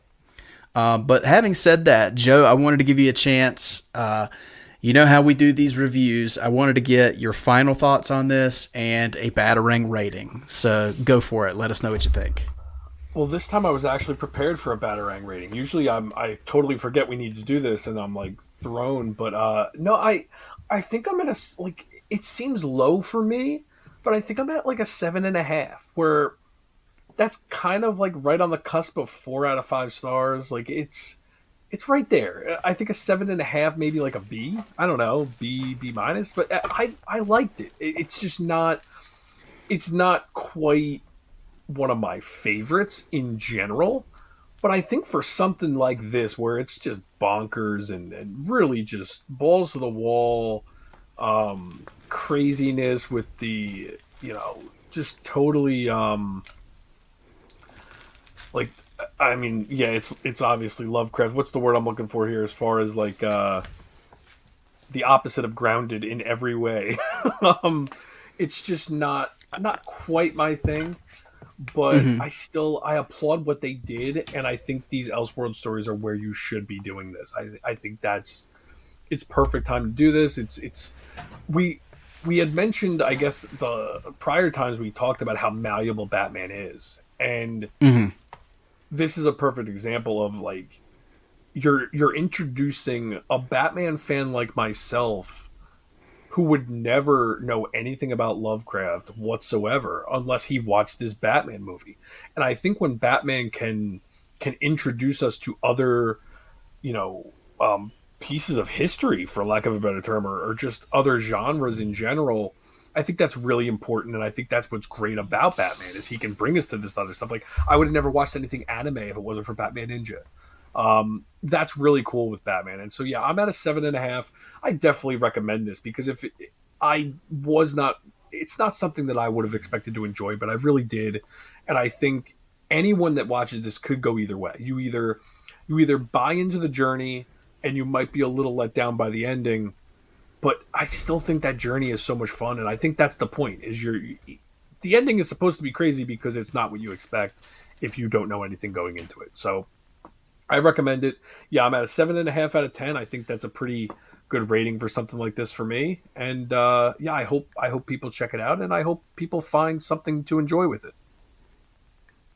[SPEAKER 7] But having said that, Joe, I wanted to give you a chance. You know how we do these reviews. I wanted to get your final thoughts on this and a Batarang rating. So go for it. Let us know what you think.
[SPEAKER 8] Well, this time I was actually prepared for a Batarang rating. Usually I totally forget we need to do this, and I'm like thrown. But no, I think I'm at it seems low for me, but I think I'm at like a 7.5, where that's kind of like right on the cusp of 4 out of 5 stars. Like it's right there. I think a 7.5, maybe like a B. I don't know, B minus. But I liked it. It's just not. It's not quite one of my favorites in general, but I think for something like this, where it's just bonkers and really just balls to the wall, craziness with the, just totally, it's obviously Lovecraft. What's the word I'm looking for here, as far as like, the opposite of grounded in every way. It's just not quite my thing. But I applaud what they did, and I think these Elseworld stories are where you should be doing this. I think it's perfect time to do this. We had mentioned, I guess, the prior times we talked about how malleable Batman is, and this is a perfect example of, like, you're introducing a Batman fan like myself, who would never know anything about Lovecraft whatsoever unless he watched this Batman movie. And I think when Batman can introduce us to other, pieces of history, for lack of a better term, or just other genres in general, I think that's really important. And I think that's what's great about Batman, is he can bring us to this other stuff. Like, I would have never watched anything anime if it wasn't for Batman Ninja. That's really cool with Batman. And so, yeah, I'm at a 7.5. I definitely recommend this, because it's not something that I would have expected to enjoy, but I really did. And I think anyone that watches this could go either way. You either buy into the journey, and you might be a little let down by the ending, but I still think that journey is so much fun. And I think that's the point, is the ending is supposed to be crazy because it's not what you expect if you don't know anything going into it. So I recommend it. Yeah, I'm at a 7.5 out of 10. I think that's a pretty good rating for something like this for me. And yeah, I hope people check it out, and I hope people find something to enjoy with it.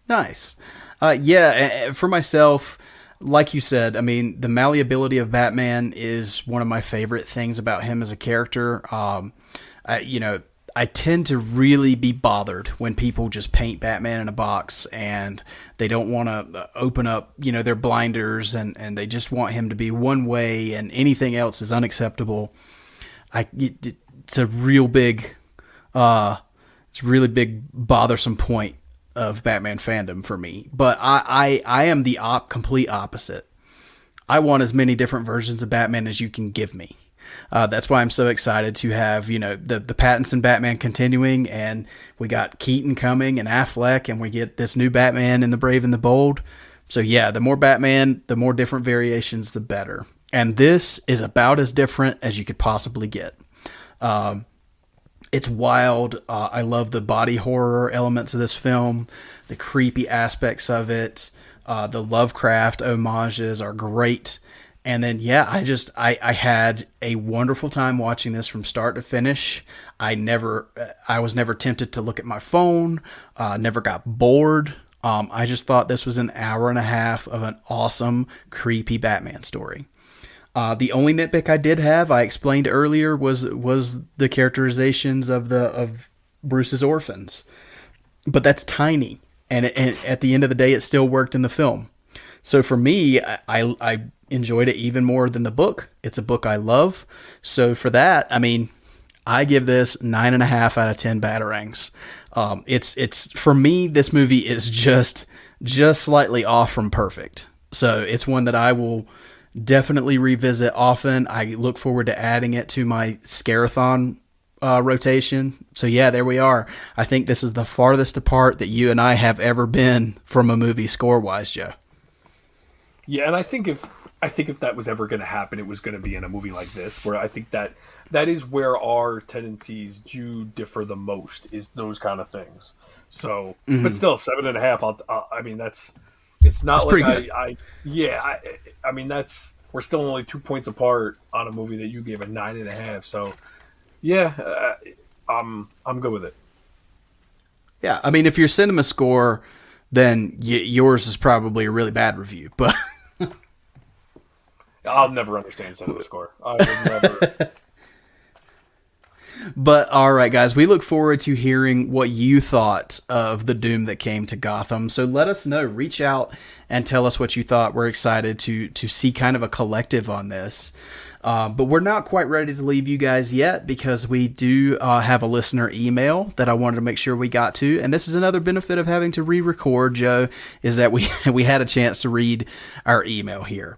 [SPEAKER 7] Nice. Yeah, for myself, like you said, I mean, the malleability of Batman is one of my favorite things about him as a character. I tend to really be bothered when people just paint Batman in a box and they don't want to open up, their blinders and they just want him to be one way and anything else is unacceptable. It's a real big, really big bothersome point of Batman fandom for me. But I am the complete opposite. I want as many different versions of Batman as you can give me. That's why I'm so excited to have, the Pattinson Batman continuing, and we got Keaton coming and Affleck, and we get this new Batman in The Brave and the Bold. So yeah, the more Batman, the more different variations, the better. And this is about as different as you could possibly get. It's wild. I love the body horror elements of this film, the creepy aspects of it. The Lovecraft homages are great. And then, yeah, I had a wonderful time watching this from start to finish. I was never tempted to look at my phone, never got bored. I just thought this was an hour and a half of an awesome, creepy Batman story. The only nitpick I did have, I explained earlier, was the characterizations of Bruce's orphans. But that's tiny. And at the end of the day, it still worked in the film. So for me, I enjoyed it even more than the book. It's a book I love. So for that, I mean, I give this 9.5 out of 10 batarangs. It's for me, this movie is just slightly off from perfect. So it's one that I will definitely revisit often. I look forward to adding it to my Scarathon rotation. So yeah, there we are. I think this is the farthest apart that you and I have ever been from a movie score-wise, Joe.
[SPEAKER 8] Yeah, and I think if that was ever going to happen, it was going to be in a movie like this, where I think that is where our tendencies do differ the most, is those kind of things. So, but still, 7.5. I mean, it's not like I mean, we're still only 2 points apart on a movie that you gave a 9.5. So, yeah, I'm good with it.
[SPEAKER 7] Yeah, I mean, if your cinema score, then yours is probably a really bad review, but.
[SPEAKER 8] I'll never understand cinema score. I would never.
[SPEAKER 7] But all right, guys, we look forward to hearing what you thought of the doom that came to Gotham. So let us know. Reach out and tell us what you thought. We're excited to see kind of a collective on this. But we're not quite ready to leave you guys yet, because we do have a listener email that I wanted to make sure we got to. And this is another benefit of having to re-record, Joe, is that we had a chance to read our email here.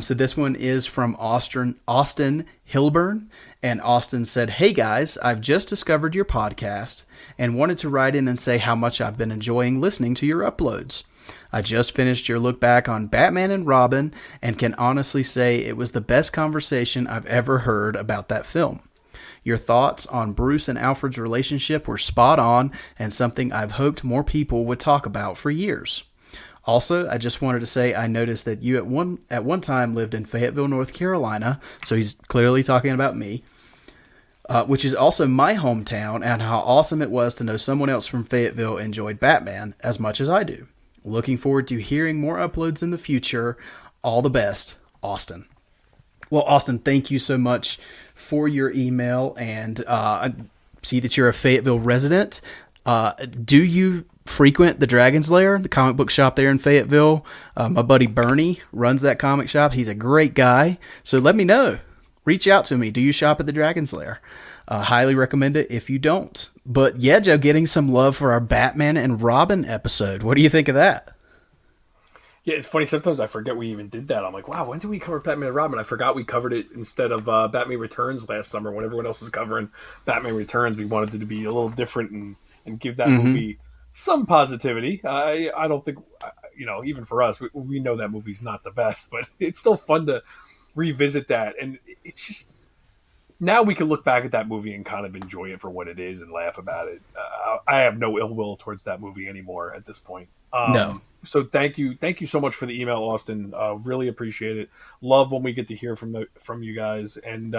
[SPEAKER 7] So this one is from Austin Hilburn, and Austin said, "Hey guys, I've just discovered your podcast and wanted to write in and say how much I've been enjoying listening to your uploads. I just finished your look back on Batman and Robin and can honestly say it was the best conversation I've ever heard about that film. Your thoughts on Bruce and Alfred's relationship were spot on and something I've hoped more people would talk about for years. Also, I just wanted to say I noticed that you at one time lived in Fayetteville, North Carolina," so he's clearly talking about me, "which is also my hometown, and how awesome it was to know someone else from Fayetteville enjoyed Batman as much as I do. Looking forward to hearing more uploads in the future. All the best, Austin." Well, Austin, thank you so much for your email, and I see that you're a Fayetteville resident. Do you frequent the Dragon's Lair, the comic book shop there in Fayetteville? My buddy Bernie runs that comic shop. He's a great guy. So let me know. Reach out to me. Do you shop at the Dragon's Lair? Highly recommend it if you don't. But yeah, Joe, getting some love for our Batman and Robin episode. What do you think of that?
[SPEAKER 8] Yeah, it's funny. Sometimes I forget we even did that. I'm like, wow, when did we cover Batman and Robin? I forgot we covered it instead of Batman Returns last summer. When everyone else was covering Batman Returns, we wanted it to be a little different and give that movie some positivity. I don't think, even for us, we know that movie's not the best, but it's still fun to revisit that. And it's just, now we can look back at that movie and kind of enjoy it for what it is and laugh about it. I have no ill will towards that movie anymore at this point.
[SPEAKER 7] No.
[SPEAKER 8] So thank you so much for the email, Austin. Really appreciate it. Love when we get to hear from you guys. And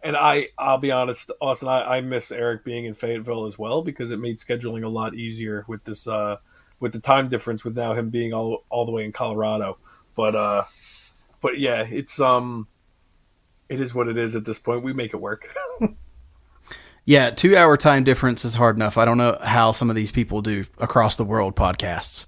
[SPEAKER 8] and I'll be honest, Austin, I miss Eric being in Fayetteville as well, because it made scheduling a lot easier with this with the time difference, with now him being all the way in Colorado. But yeah, it's it is what it is at this point. We make it work.
[SPEAKER 7] Yeah, 2-hour time difference is hard enough. I don't know how some of these people do across the world podcasts.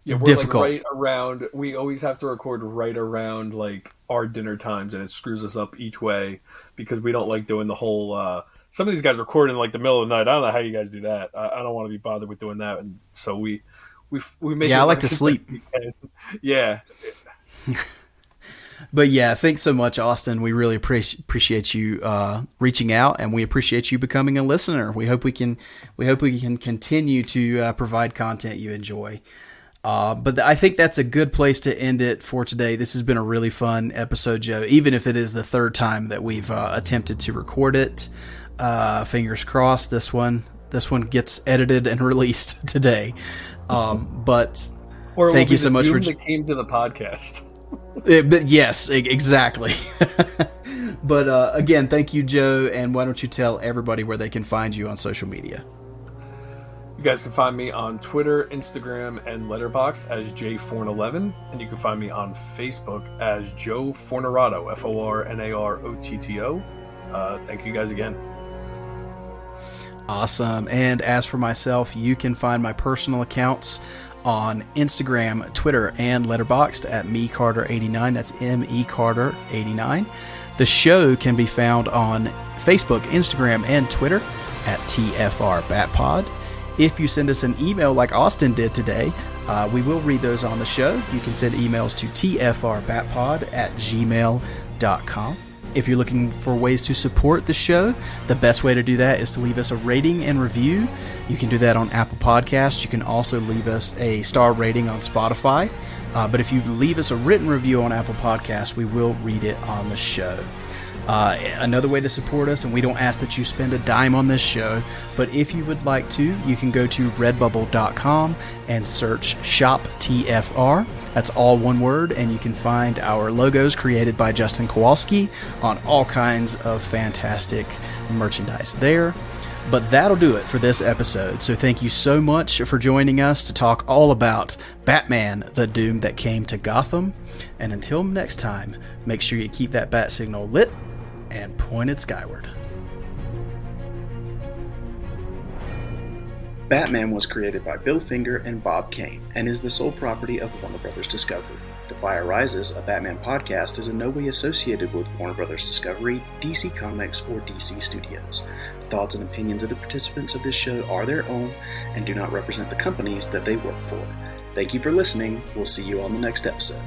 [SPEAKER 8] We're
[SPEAKER 7] difficult.
[SPEAKER 8] Like right around. We always have to record right around like our dinner times, and it screws us up each way because we don't like doing the whole. Some of these guys record in like the middle of the night. I don't know how you guys do that. I don't want to be bothered with doing that, and so we make.
[SPEAKER 7] Yeah, I like to sleep.
[SPEAKER 8] Yeah.
[SPEAKER 7] But yeah, thanks so much, Austin. We really appreciate you reaching out, and we appreciate you becoming a listener. We hope we can continue to provide content you enjoy. But I think that's a good place to end it for today. This has been a really fun episode, Joe, even if it is the third time that we've attempted to record it. Fingers crossed this one gets edited and released today. But thank you so much for
[SPEAKER 8] that came to the podcast.
[SPEAKER 7] But yes, exactly. But again, thank you, Joe. And why don't you tell everybody where they can find you on social media?
[SPEAKER 8] You guys can find me on Twitter, Instagram, and Letterboxd as jforn11, and you can find me on Facebook as Joe Fornarato, Fornarotto. Thank you guys again.
[SPEAKER 7] Awesome. And as for myself, you can find my personal accounts on Instagram, Twitter, and Letterboxd at mecarter89. That's mecarter89. The show can be found on Facebook, Instagram, and Twitter at TFRBatPod. If you send us an email like Austin did today, we will read those on the show. You can send emails to tfrbatpod@gmail.com. If you're looking for ways to support the show, the best way to do that is to leave us a rating and review. You can do that on Apple Podcasts. You can also leave us a star rating on Spotify. But if you leave us a written review on Apple Podcasts, we will read it on the show. Another way to support us, and we don't ask that you spend a dime on this show, but if you would like to, you can go to redbubble.com and search Shop TFR. That's all one word, and you can find our logos created by Justin Kowalski on all kinds of fantastic merchandise there. But that'll do it for this episode. So thank you so much for joining us to talk all about Batman, the Doom that came to Gotham. And until next time, make sure you keep that bat signal lit and pointed skyward. Batman was created by Bill Finger and Bob Kane and is the sole property of Warner Brothers Discovery. The Fire Rises, a Batman podcast, is in no way associated with Warner Brothers Discovery, DC Comics, or DC Studios. The thoughts and opinions of the participants of this show are their own and do not represent the companies that they work for. Thank you for listening. We'll see you on the next episode.